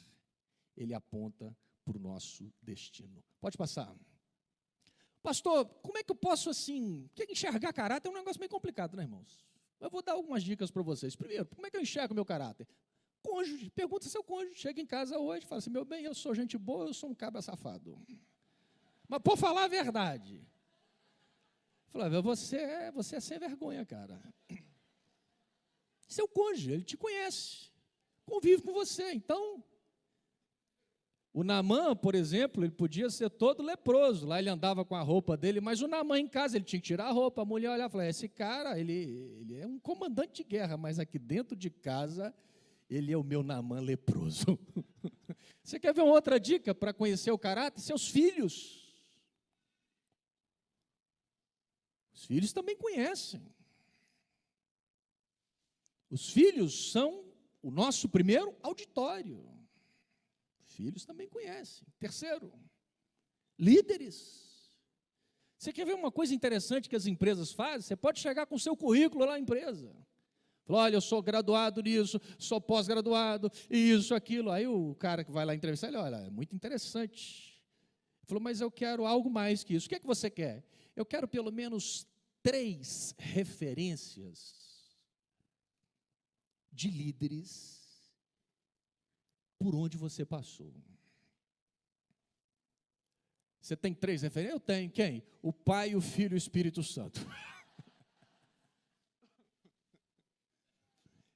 ele aponta para o nosso destino. Pode passar. Pastor, como é que eu posso assim, porque enxergar caráter é um negócio meio complicado, né, irmãos? Eu vou dar algumas dicas para vocês. Primeiro, como é que eu enxergo o meu caráter? Cônjuge, pergunta seu cônjuge, chega em casa hoje, fala assim: meu bem, eu sou gente boa, eu sou um cabra safado. Mas por falar a verdade, Flávio, você é sem vergonha, cara. Seu cônjuge, ele te conhece, convive com você. Então, o Naamã, por exemplo, ele podia ser todo leproso. Lá ele andava com a roupa dele, mas o Naamã em casa, ele tinha que tirar a roupa. A mulher olhava e falava, esse cara, ele é um comandante de guerra, mas aqui dentro de casa, ele é o meu Naamã leproso. Você quer ver uma outra dica para conhecer o caráter? Seus filhos. Os filhos também conhecem. Os filhos são o nosso primeiro auditório. Filhos também conhecem. Terceiro, líderes. Você quer ver uma coisa interessante que as empresas fazem? Você pode chegar com o seu currículo lá na empresa. Falar, olha, eu sou graduado nisso, sou pós-graduado, isso, aquilo. Aí o cara que vai lá entrevistar, ele olha, é muito interessante. Ele falou, mas eu quero algo mais que isso. O que é que você quer? Eu quero pelo menos 3 referências de líderes por onde você passou. Você tem 3 referências? Eu tenho. Quem? O Pai, o Filho e o Espírito Santo.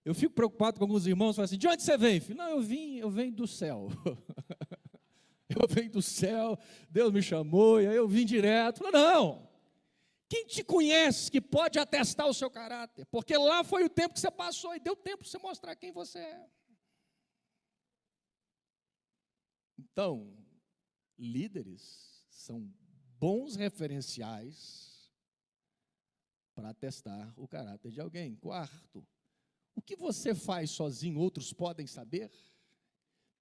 Eu fico preocupado com alguns irmãos, falam assim, de onde você vem, filho? Não, eu venho do céu. Eu venho do céu, Deus me chamou, e aí eu vim direto. Falo, não, quem te conhece que pode atestar o seu caráter? Porque lá foi o tempo que você passou, e deu tempo para você mostrar quem você é. Então, líderes são bons referenciais para atestar o caráter de alguém. Quarto, o que você faz sozinho, outros podem saber?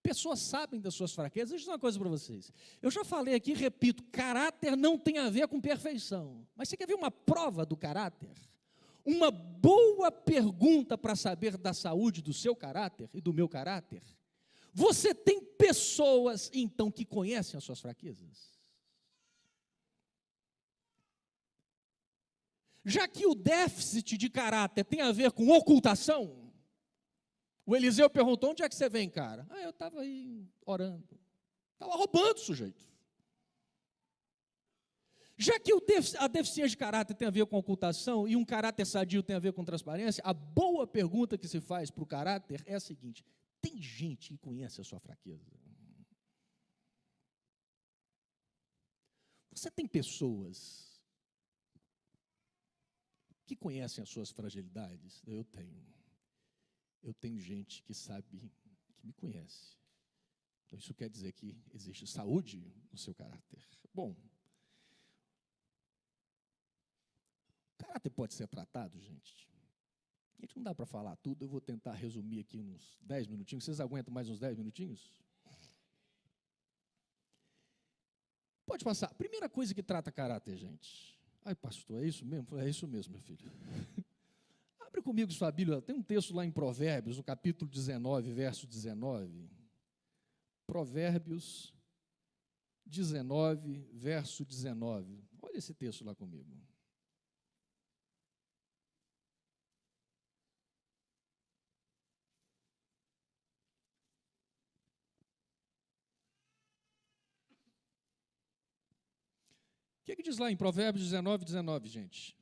Pessoas sabem das suas fraquezas. Deixa eu dizer uma coisa para vocês. Eu já falei aqui, repito, caráter não tem a ver com perfeição. Mas você quer ver uma prova do caráter? Uma boa pergunta para saber da saúde do seu caráter e do meu caráter? Você tem pessoas, então, que conhecem as suas fraquezas? Já que o déficit de caráter tem a ver com ocultação, o Eliseu perguntou, onde é que você vem, cara? Eu estava aí orando. Estava roubando o sujeito. Já que a deficiência de caráter tem a ver com ocultação e um caráter sadio tem a ver com transparência, a boa pergunta que se faz para o caráter é a seguinte, tem gente que conhece a sua fraqueza? Você tem pessoas que conhecem as suas fragilidades? Eu tenho. Eu tenho gente que sabe, que me conhece. Então, isso quer dizer que existe saúde no seu caráter. Bom, o caráter pode ser tratado, gente. A gente não dá para falar tudo, eu vou tentar resumir aqui uns 10 minutinhos. Vocês aguentam mais uns 10 minutinhos? Pode passar. Primeira coisa que trata caráter, gente. Ai, pastor, é isso mesmo? É isso mesmo, meu filho. Abre comigo sua Bíblia, tem um texto lá em Provérbios, no capítulo 19, verso 19. Provérbios 19, verso 19. Olha esse texto lá comigo. O que diz lá em Provérbios 19, 19, gente?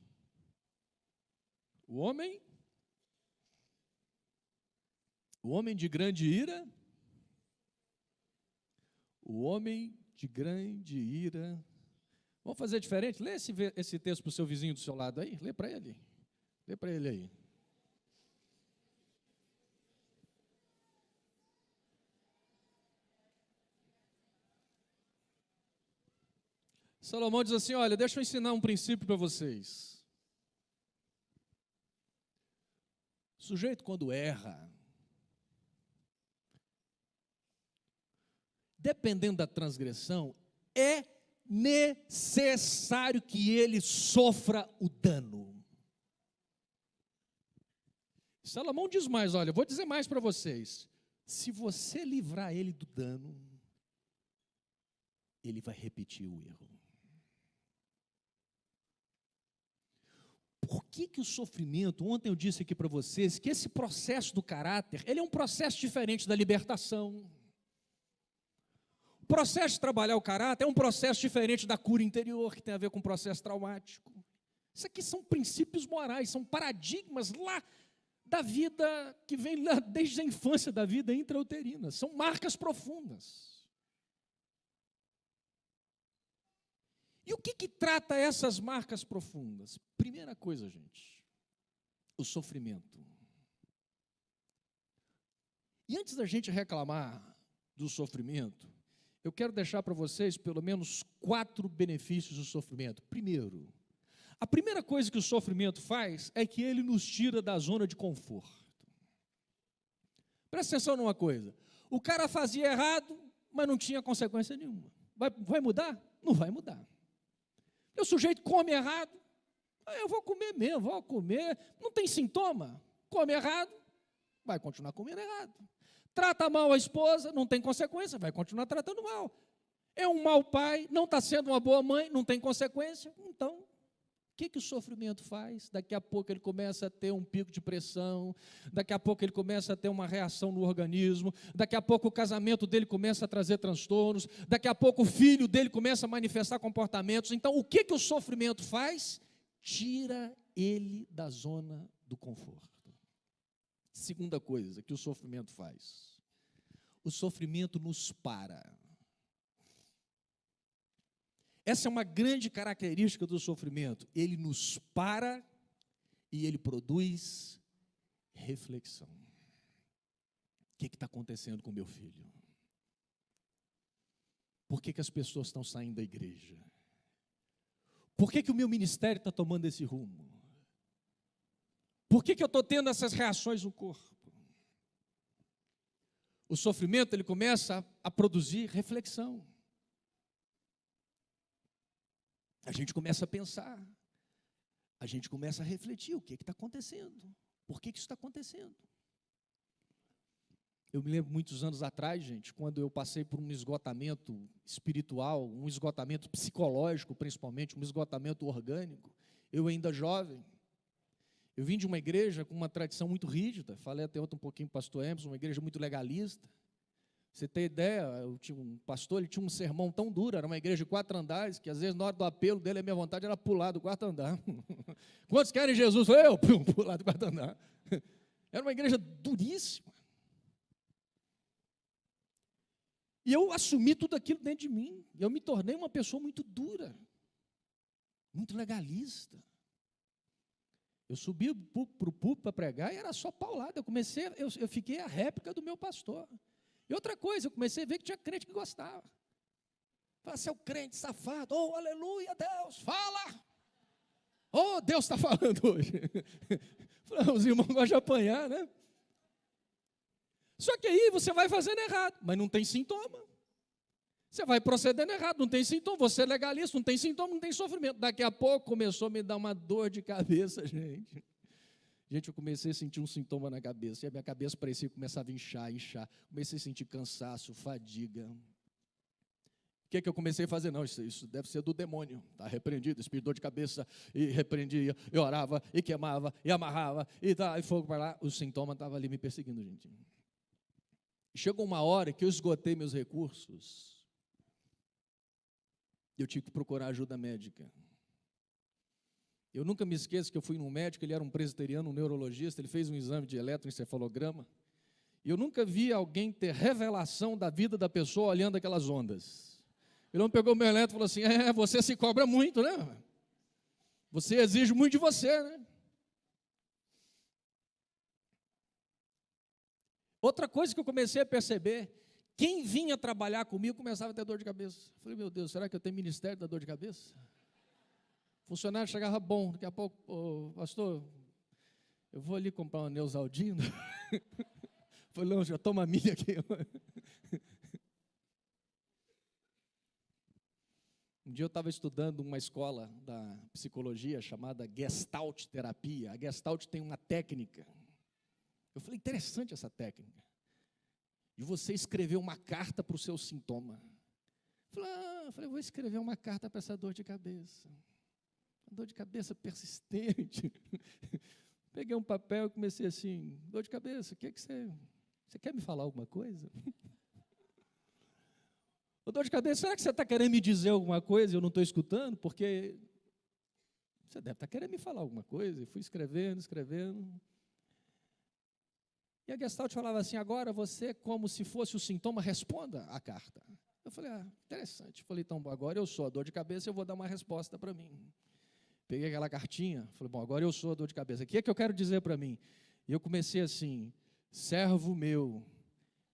O homem de grande ira, vamos fazer diferente? Lê esse texto para o seu vizinho do seu lado aí, lê para ele aí. Salomão diz assim, olha, deixa eu ensinar um princípio para vocês. O sujeito, quando erra, dependendo da transgressão, é necessário que ele sofra o dano. Salomão diz mais, olha, eu vou dizer mais para vocês. Se você livrar ele do dano, ele vai repetir o erro. Por que o sofrimento, ontem eu disse aqui para vocês, que esse processo do caráter, ele é um processo diferente da libertação. O processo de trabalhar o caráter é um processo diferente da cura interior, que tem a ver com o processo traumático. Isso aqui são princípios morais, são paradigmas lá da vida, que vem lá desde a infância da vida intrauterina. São marcas profundas. E o que trata essas marcas profundas? Primeira coisa, gente, o sofrimento. E antes da gente reclamar do sofrimento, eu quero deixar para vocês pelo menos 4 benefícios do sofrimento. Primeiro, a primeira coisa que o sofrimento faz é que ele nos tira da zona de conforto. Presta atenção numa coisa, o cara fazia errado, mas não tinha consequência nenhuma. Vai mudar? Não vai mudar. O sujeito come errado, eu vou comer mesmo, vou comer, não tem sintoma, come errado, vai continuar comendo errado. Trata mal a esposa, não tem consequência, vai continuar tratando mal. É um mau pai, não está sendo uma boa mãe, não tem consequência. Então, o que o sofrimento faz? Daqui a pouco ele começa a ter um pico de pressão, daqui a pouco ele começa a ter uma reação no organismo, daqui a pouco o casamento dele começa a trazer transtornos, daqui a pouco o filho dele começa a manifestar comportamentos. Então, o que o sofrimento faz? Tira ele da zona do conforto. Segunda coisa que o sofrimento faz, o sofrimento nos para. Essa é uma grande característica do sofrimento, ele nos para e ele produz reflexão. O que está acontecendo com meu filho? Por que as pessoas estão saindo da igreja? Por que o meu ministério está tomando esse rumo? Por que eu estou tendo essas reações no corpo? O sofrimento, ele começa a produzir reflexão. A gente começa a pensar, a gente começa a refletir, o que está acontecendo? Por que isso está acontecendo? Eu me lembro muitos anos atrás, gente, quando eu passei por um esgotamento espiritual, um esgotamento psicológico, principalmente, um esgotamento orgânico, eu ainda jovem. Eu vim de uma igreja com uma tradição muito rígida, falei até ontem um pouquinho para o pastor Emerson, uma igreja muito legalista. Você tem ideia, eu tinha um pastor, ele tinha um sermão tão duro, era uma igreja de 4 andares, que às vezes na hora do apelo dele, a minha vontade era pular do 4º andar. Quantos querem Jesus? Eu pular do 4º andar. Era uma igreja duríssima. E eu assumi tudo aquilo dentro de mim, eu me tornei uma pessoa muito dura, muito legalista. Eu subi para o púlpito para pregar e era só paulada. Eu fiquei a réplica do meu pastor. E outra coisa, eu comecei a ver que tinha crente que gostava. Fala, seu crente safado, oh, aleluia, Deus, fala. Oh, Deus está falando hoje. Os irmãos gostam de apanhar, né? Só que aí você vai fazendo errado, mas não tem sintoma. Você vai procedendo errado, não tem sintoma. Você é legalista, não tem sintoma, não tem sofrimento. Daqui a pouco começou a me dar uma dor de cabeça, gente. Gente, eu comecei a sentir um sintoma na cabeça. E a minha cabeça parecia que começava a inchar. Comecei a sentir cansaço, fadiga. O que eu comecei a fazer? Não, isso deve ser do demônio. Está repreendido, espírito de dor de cabeça. E repreendia, e orava, e queimava, e amarrava, e fogo para lá. O sintoma estava ali me perseguindo, gente. Chegou uma hora que eu esgotei meus recursos. Eu tive que procurar ajuda médica. Eu nunca me esqueço que eu fui num médico, ele era um presbiteriano, um neurologista, ele fez um exame de eletroencefalograma, e eu nunca vi alguém ter revelação da vida da pessoa olhando aquelas ondas. Ele não pegou o meu eletro e falou assim, você se cobra muito, né? Você exige muito de você, né? Outra coisa que eu comecei a perceber, quem vinha trabalhar comigo começava a ter dor de cabeça. Eu falei, meu Deus, será que eu tenho ministério da dor de cabeça? O funcionário chegava bom, daqui a pouco, pastor, eu vou ali comprar uma Neusaldina. Falei, não, já toma a minha aqui. Um dia eu estava estudando uma escola da psicologia chamada Gestalt terapia. A Gestalt tem uma técnica. Eu falei, interessante essa técnica. De você escrever uma carta para o seu sintoma. Eu falei, vou escrever uma carta para essa dor de cabeça. Uma dor de cabeça persistente. Peguei um papel e comecei assim, dor de cabeça, o que você quer me falar alguma coisa? Ô, dor de cabeça, será que você está querendo me dizer alguma coisa e eu não estou escutando? Porque Você deve estar querendo me falar alguma coisa. E fui escrevendo. E a Gestalt falava assim, agora você, como se fosse o sintoma, responda a carta. Eu falei, interessante. Falei, então, agora eu sou a dor de cabeça, eu vou dar uma resposta para mim. Peguei aquela cartinha, falei, bom, agora eu sou a dor de cabeça. O que é que eu quero dizer para mim? E eu comecei assim, servo meu,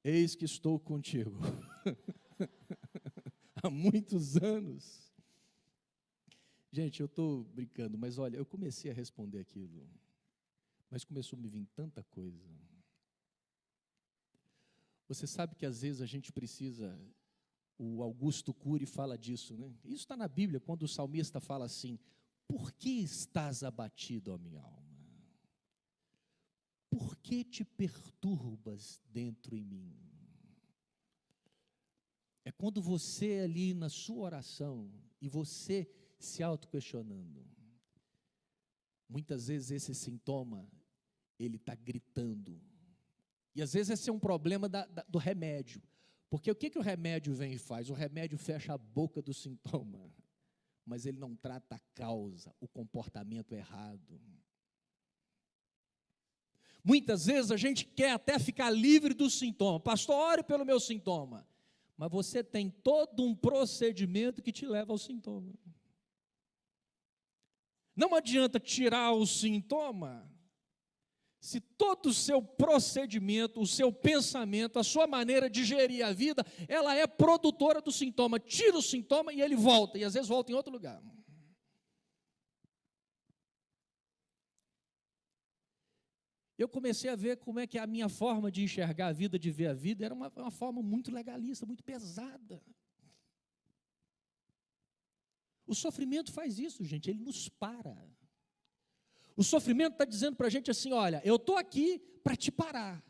eis que estou contigo. Há muitos anos. Gente, eu estou brincando, mas olha, eu comecei a responder aquilo, mas começou a me vir tanta coisa. Você sabe que às vezes a gente precisa, o Augusto Cury fala disso, né? Isso está na Bíblia, quando o salmista fala assim, por que estás abatido, ó minha alma? Por que te perturbas dentro em mim? É quando você ali na sua oração, e você se auto-questionando. Muitas vezes esse sintoma, ele está gritando. E às vezes esse é um problema do remédio. Porque o que o remédio vem e faz? O remédio fecha a boca do sintoma, mas ele não trata a causa, o comportamento errado. Muitas vezes a gente quer até ficar livre do sintoma. Pastor, ore pelo meu sintoma. Mas você tem todo um procedimento que te leva ao sintoma. Não adianta tirar o sintoma, se todo o seu procedimento, o seu pensamento, a sua maneira de gerir a vida, ela é produtora do sintoma. Tira o sintoma e ele volta, e às vezes volta em outro lugar. Eu comecei a ver como é que a minha forma de enxergar a vida, de ver a vida, era uma forma muito legalista, muito pesada. O sofrimento faz isso, gente, ele nos para. O sofrimento está dizendo para a gente assim, olha, eu estou aqui para te parar.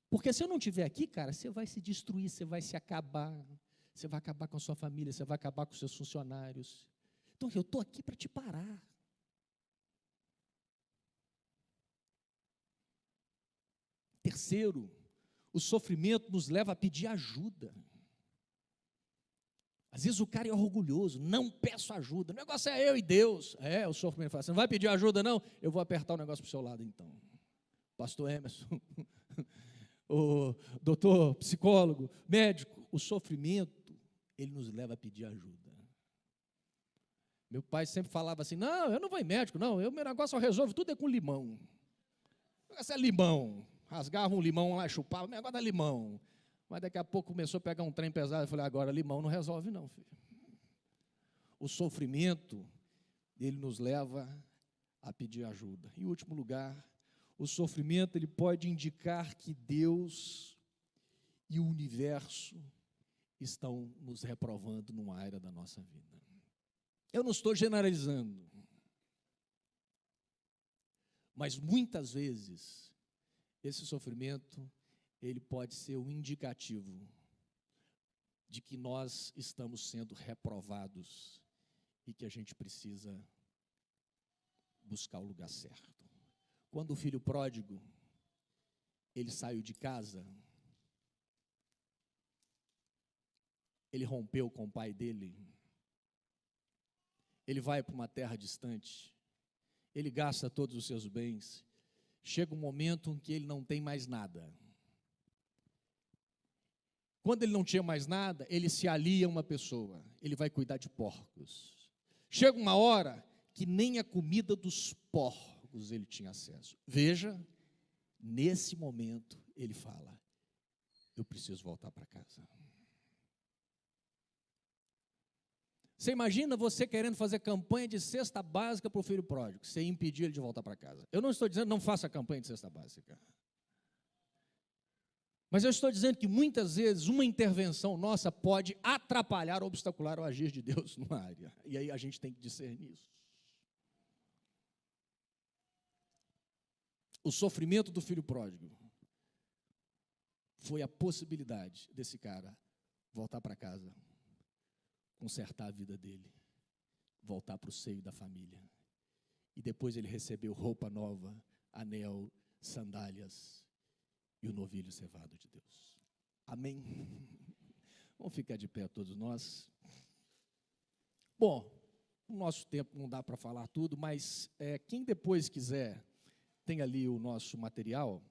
Porque se eu não estiver aqui, cara, você vai se destruir, você vai se acabar. Você vai acabar com a sua família, você vai acabar com os seus funcionários. Então, eu estou aqui para te parar. Terceiro, o sofrimento nos leva a pedir ajuda. Às vezes o cara é orgulhoso, não peço ajuda, o negócio é eu e Deus. O sofrimento fala, você não vai pedir ajuda não? Eu vou apertar o negócio para o seu lado então. Pastor Emerson, o doutor, psicólogo, médico, o sofrimento, ele nos leva a pedir ajuda. Meu pai sempre falava assim, não, eu não vou em médico, não, meu negócio eu resolvo, tudo é com limão. O negócio é limão, rasgava um limão lá, chupava, o negócio é limão. Mas daqui a pouco começou a pegar um trem pesado, eu falei, agora limão não resolve não, filho. O sofrimento, ele nos leva a pedir ajuda. Em último lugar, o sofrimento, ele pode indicar que Deus e o universo estão nos reprovando numa área da nossa vida. Eu não estou generalizando, mas muitas vezes, esse sofrimento, ele pode ser um indicativo de que nós estamos sendo reprovados e que a gente precisa buscar o lugar certo. Quando o filho pródigo, ele saiu de casa, ele rompeu com o pai dele, ele vai para uma terra distante, ele gasta todos os seus bens, chega um momento em que ele não tem mais nada. Quando ele não tinha mais nada, ele se alia a uma pessoa, ele vai cuidar de porcos. Chega uma hora que nem a comida dos porcos ele tinha acesso. Veja, nesse momento ele fala, eu preciso voltar para casa. Você imagina você querendo fazer campanha de cesta básica para o filho pródigo, você impedir ele de voltar para casa. Eu não estou dizendo não faça campanha de cesta básica. Mas eu estou dizendo que muitas vezes uma intervenção nossa pode atrapalhar, obstacular o agir de Deus numa área. E aí a gente tem que discernir isso. O sofrimento do filho pródigo foi a possibilidade desse cara voltar para casa, consertar a vida dele, voltar para o seio da família. E depois ele recebeu roupa nova, anel, sandálias, e o novilho cevado de Deus. Amém? Vamos ficar de pé todos nós. Bom, o nosso tempo não dá para falar tudo, mas quem depois quiser, tem ali o nosso material.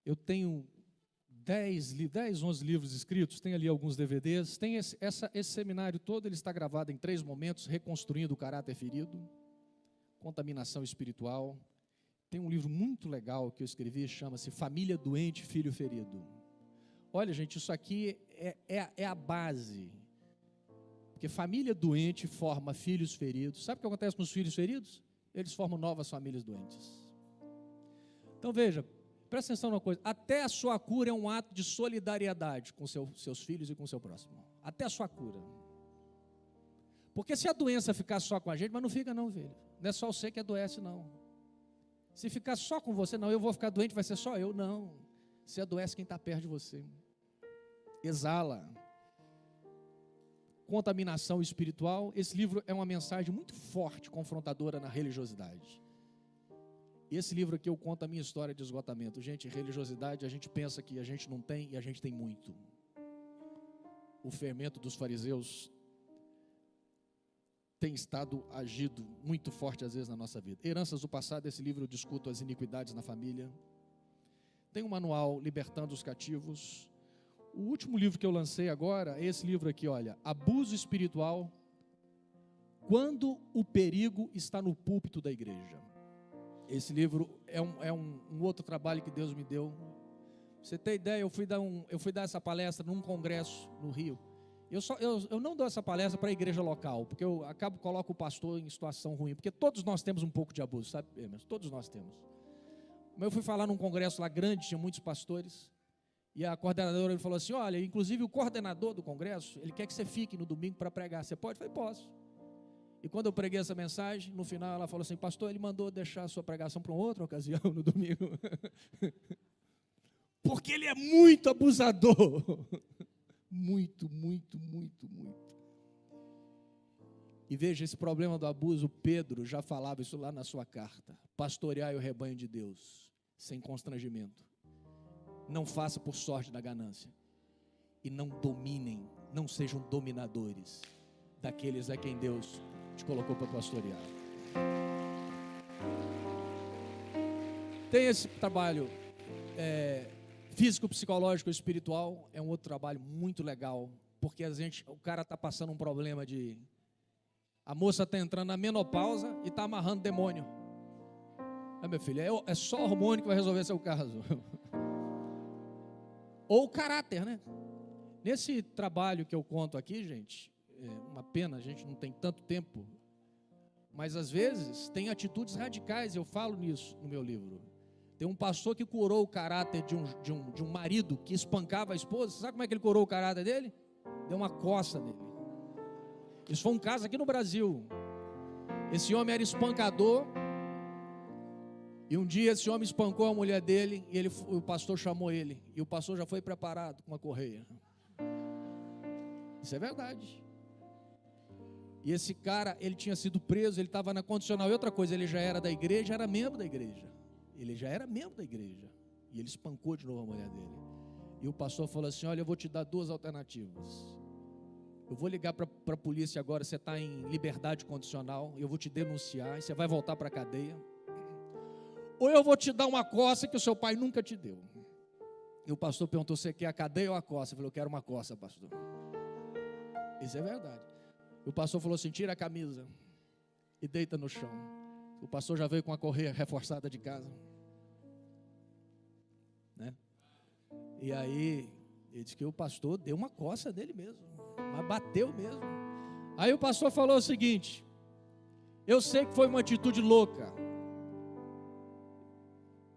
Eu tenho 10, 11 livros escritos, tem ali alguns DVDs, tem esse seminário todo, ele está gravado em 3 momentos, reconstruindo o caráter ferido, contaminação espiritual. Tem um livro muito legal que eu escrevi, chama-se Família Doente, Filho Ferido. Olha, gente, isso aqui é a base, porque família doente forma filhos feridos. Sabe o que acontece com os filhos feridos? Eles formam novas famílias doentes. Então veja, presta atenção numa coisa, até a sua cura é um ato de solidariedade com seus filhos e com o seu próximo. Até a sua cura. Porque se a doença ficar só com a gente, mas não fica não, filho. Não é só você que adoece, não. Se ficar só com você, não, eu vou ficar doente, vai ser só eu, não. Se adoece quem está perto de você. Exala. Contaminação espiritual. Esse livro é uma mensagem muito forte, confrontadora na religiosidade. Esse livro aqui eu conto a minha história de esgotamento. Gente, religiosidade, a gente pensa que a gente não tem e a gente tem muito. O fermento dos fariseus tem estado agido muito forte às vezes na nossa vida. Heranças do passado, esse livro eu discuto as iniquidades na família. Tem um manual Libertando os Cativos. O último livro que eu lancei agora é esse livro aqui, olha, Abuso Espiritual, quando o perigo está no púlpito da igreja. Esse livro é um outro trabalho que Deus me deu. Pra você ter ideia, eu fui dar essa palestra num congresso no Rio. Eu não dou essa palestra para a igreja local, porque eu coloco o pastor em situação ruim, porque todos nós temos um pouco de abuso, sabe? Mas todos nós temos. Mas eu fui falar num congresso lá grande, tinha muitos pastores, e a coordenadora ele falou assim, olha, inclusive o coordenador do congresso, ele quer que você fique no domingo para pregar, você pode? Eu falei, posso. E quando eu preguei essa mensagem, no final ela falou assim, pastor, ele mandou deixar a sua pregação para uma outra ocasião no domingo, porque ele é muito abusador. Muito. E veja, esse problema do abuso, Pedro já falava isso lá na sua carta. Pastoreai o rebanho de Deus, sem constrangimento. Não faça por sorte da ganância. E não dominem, não sejam dominadores daqueles a quem Deus te colocou para pastorear. Tem esse trabalho físico, psicológico, espiritual, é um outro trabalho muito legal, porque o cara está passando um problema a moça está entrando na menopausa e está amarrando demônio. Meu filho, é só hormônio que vai resolver seu caso. Ou o caráter, né? Nesse trabalho que eu conto aqui, gente, uma pena, a gente não tem tanto tempo, mas às vezes tem atitudes radicais, eu falo nisso no meu livro. Tem um pastor que curou o caráter de um marido que espancava a esposa. Sabe como é que ele curou o caráter dele? Deu uma coça nele. Isso foi um caso aqui no Brasil. Esse homem era espancador. E um dia esse homem espancou a mulher dele. E o pastor chamou ele. E o pastor já foi preparado com uma correia. Isso é verdade. E esse cara, ele tinha sido preso. Ele estava na condicional. E outra coisa, ele já era da igreja, era membro da igreja. Ele já era membro da igreja. E ele espancou de novo a mulher dele. E o pastor falou assim, olha, eu vou te dar 2 alternativas. Eu vou ligar para a polícia agora, você está em liberdade condicional, eu vou te denunciar, e você vai voltar para a cadeia. Ou eu vou te dar uma coça que o seu pai nunca te deu. E o pastor perguntou, você quer a cadeia ou a coça? Eu falei, eu quero uma coça, pastor. Isso é verdade. E o pastor falou assim, tira a camisa e deita no chão. O pastor já veio com a correia reforçada de casa, né? E aí ele disse que o pastor deu uma coça dele mesmo, mas bateu mesmo. Aí o pastor falou o seguinte, eu sei que foi uma atitude louca,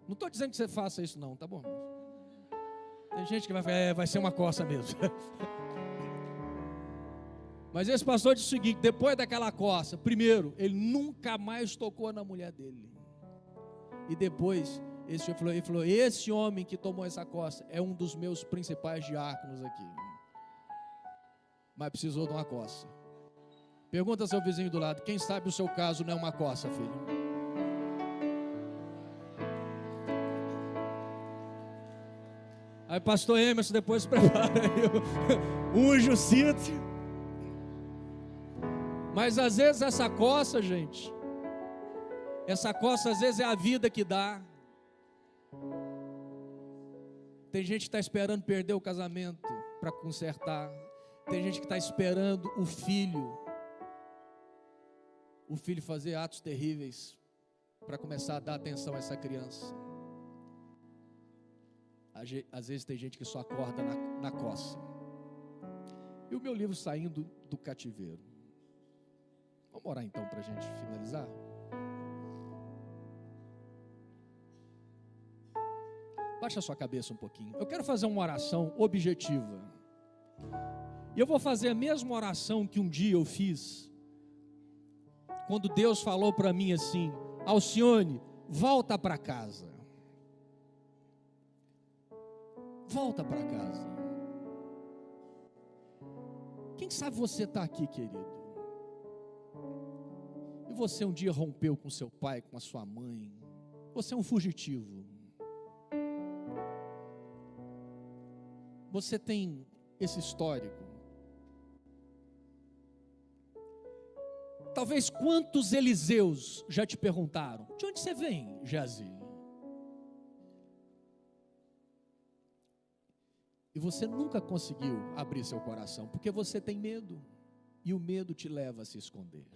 não estou dizendo que você faça isso não, tá bom? Tem gente que vai falar, vai ser uma coça mesmo. Mas esse pastor disse o seguinte, depois daquela coça, primeiro, ele nunca mais tocou na mulher dele. E depois, ele falou, esse homem que tomou essa coça é um dos meus principais diáconos aqui. Mas precisou de uma coça. Pergunta ao seu vizinho do lado, quem sabe o seu caso não é uma coça, filho? Aí pastor Emerson depois prepara aí, unge o cinto. Mas às vezes essa coça, gente, essa coça às vezes é a vida que dá. Tem gente que está esperando perder o casamento para consertar. Tem gente que está esperando o filho fazer atos terríveis para começar a dar atenção a essa criança. Às vezes tem gente que só acorda na coça. E o meu livro saindo do cativeiro. Vamos orar então para a gente finalizar? Baixa a sua cabeça um pouquinho. Eu quero fazer uma oração objetiva. E eu vou fazer a mesma oração que um dia eu fiz, quando Deus falou para mim assim: Alcione, volta para casa. Volta para casa. Quem sabe você está aqui, querido, e você um dia rompeu com seu pai, com a sua mãe. Você é um fugitivo. Você tem esse histórico. Talvez quantos Eliseus já te perguntaram: de onde você vem, Geazi? E você nunca conseguiu abrir seu coração, porque você tem medo, e o medo te leva a se esconder.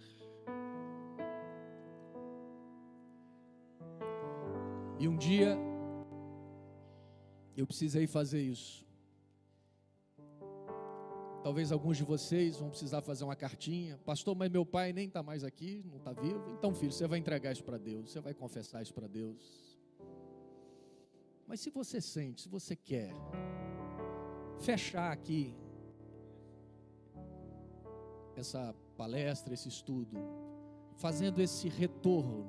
E um dia eu precisei fazer isso. Talvez alguns de vocês vão precisar fazer uma cartinha: pastor, mas meu pai nem está mais aqui, não está vivo. Então, filho, você vai entregar isso para Deus, você vai confessar isso para Deus. Mas se você sente, se você quer fechar aqui essa palestra, esse estudo, fazendo esse retorno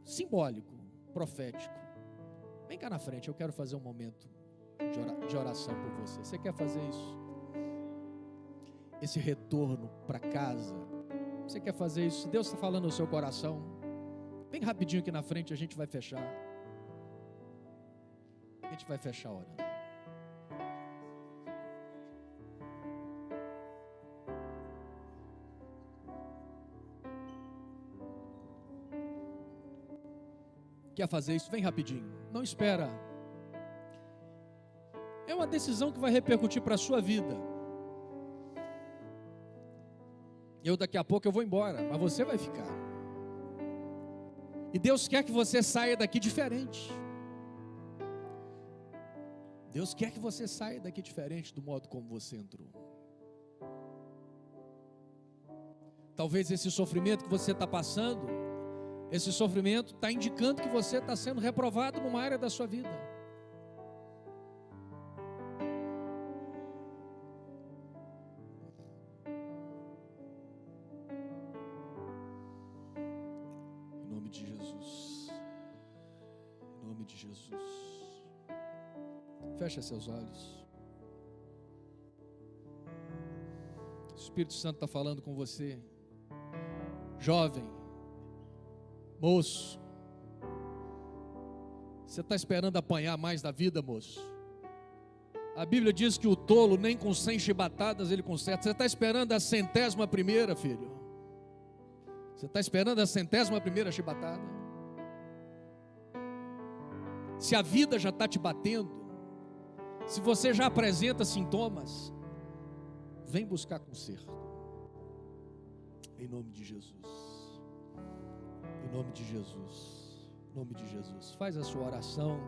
simbólico, profético, vem cá na frente, eu quero fazer um momento de oração por você. Você quer fazer isso? Esse retorno para casa, você quer fazer isso? Se Deus está falando no seu coração, bem rapidinho aqui na frente, a gente vai fechar. A gente vai fechar orando. Quer fazer isso? Vem rapidinho, não espera. É uma decisão que vai repercutir para a sua vida. Daqui a pouco eu vou embora, mas você vai ficar. E Deus quer que você saia daqui diferente. Deus quer que você saia daqui diferente do modo como você entrou. Talvez esse sofrimento que você está passando, esse sofrimento está indicando que você está sendo reprovado numa área da sua vida. Em nome de Jesus. Em nome de Jesus. Fecha seus olhos. O Espírito Santo está falando com você. Jovem, moço, você está esperando apanhar mais da vida, moço? A Bíblia diz que o tolo nem com 100 chibatadas ele conserta. Você está esperando a 100ª, filho? Você está esperando a 100ª chibatada? Se a vida já está te batendo, se você já apresenta sintomas, vem buscar conserto. Em nome de Jesus. Em nome de Jesus. Em nome de Jesus. Faz a sua oração.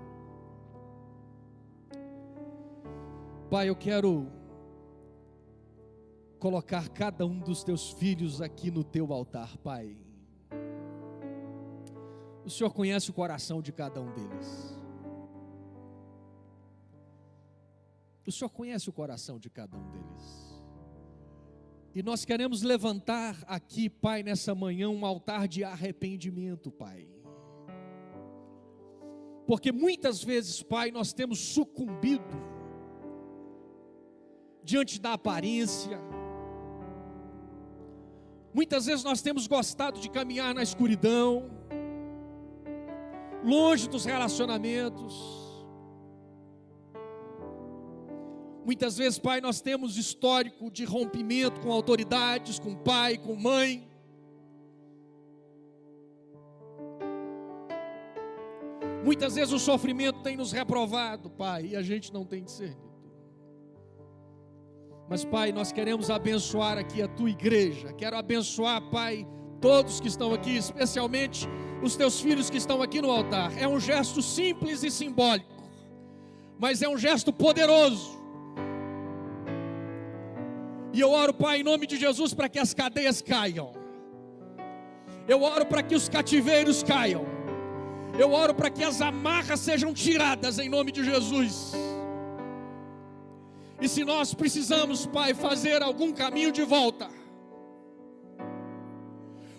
Pai, eu quero colocar cada um dos teus filhos aqui no teu altar, Pai. O Senhor conhece o coração de cada um deles. O Senhor conhece o coração de cada um deles. E nós queremos levantar aqui, Pai, nessa manhã, um altar de arrependimento, Pai. Porque muitas vezes, Pai, nós temos sucumbido diante da aparência. Muitas vezes nós temos gostado de caminhar na escuridão, longe dos relacionamentos. Muitas vezes, Pai, nós temos histórico de rompimento com autoridades, com pai, com mãe. Muitas vezes o sofrimento tem nos reprovado, Pai, e a gente não tem discernido. Mas, Pai, nós queremos abençoar aqui a Tua igreja. Quero abençoar, Pai, todos que estão aqui, especialmente os Teus filhos que estão aqui no altar. É um gesto simples e simbólico, mas é um gesto poderoso. E eu oro, Pai, em nome de Jesus, para que as cadeias caiam. Eu oro para que os cativeiros caiam. Eu oro para que as amarras sejam tiradas em nome de Jesus. E se nós precisamos, Pai, fazer algum caminho de volta,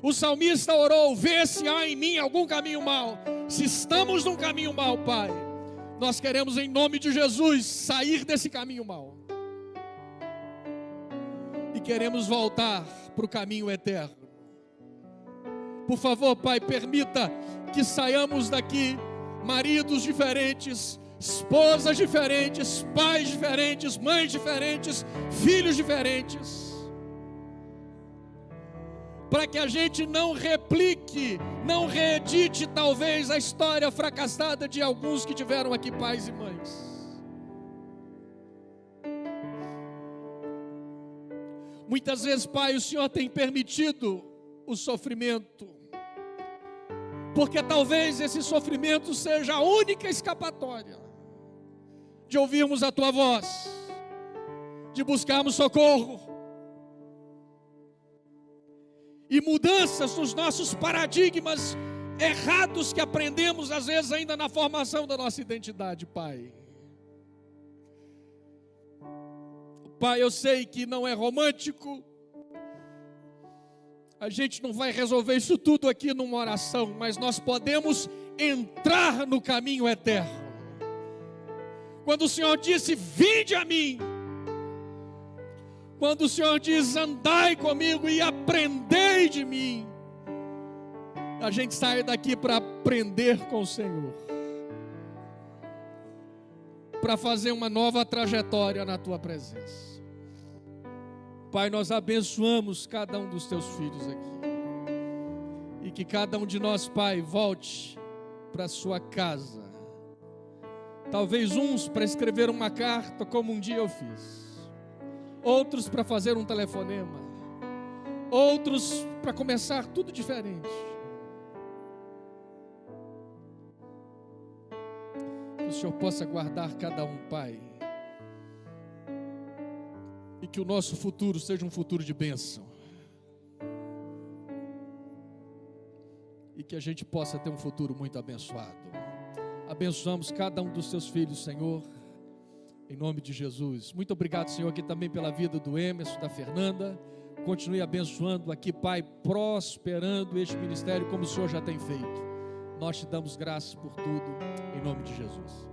o salmista orou: vê se há em mim algum caminho mau. Se estamos num caminho mau, Pai, nós queremos em nome de Jesus sair desse caminho mau e queremos voltar para o caminho eterno. Por favor, Pai, permita que saiamos daqui maridos diferentes, esposas diferentes, pais diferentes, mães diferentes, filhos diferentes, para que a gente não replique, não reedite talvez a história fracassada de alguns que tiveram aqui pais e mães. Muitas vezes, Pai, o Senhor tem permitido o sofrimento, porque talvez esse sofrimento seja a única escapatória de ouvirmos a Tua voz, de buscarmos socorro e mudanças nos nossos paradigmas errados que aprendemos às vezes ainda na formação da nossa identidade, Pai. Pai, eu sei que não é romântico, a gente não vai resolver isso tudo aqui numa oração, mas nós podemos entrar no caminho eterno. Quando o Senhor disse: vinde a mim, quando o Senhor diz: andai comigo e aprendei de mim, a gente sai daqui para aprender com o Senhor, para fazer uma nova trajetória na Tua presença. Pai, nós abençoamos cada um dos Teus filhos aqui, e que cada um de nós, Pai, volte para a sua casa. Talvez uns para escrever uma carta, como um dia eu fiz, outros para fazer um telefonema, outros para começar tudo diferente. Que o Senhor possa guardar cada um, Pai, e que o nosso futuro seja um futuro de bênção, e que a gente possa ter um futuro muito abençoado. Abençoamos cada um dos Teus filhos, Senhor, em nome de Jesus. Muito obrigado, Senhor, aqui também pela vida do Emerson, da Fernanda. Continue abençoando aqui, Pai, prosperando este ministério como o Senhor já tem feito. Nós Te damos graças por tudo, em nome de Jesus.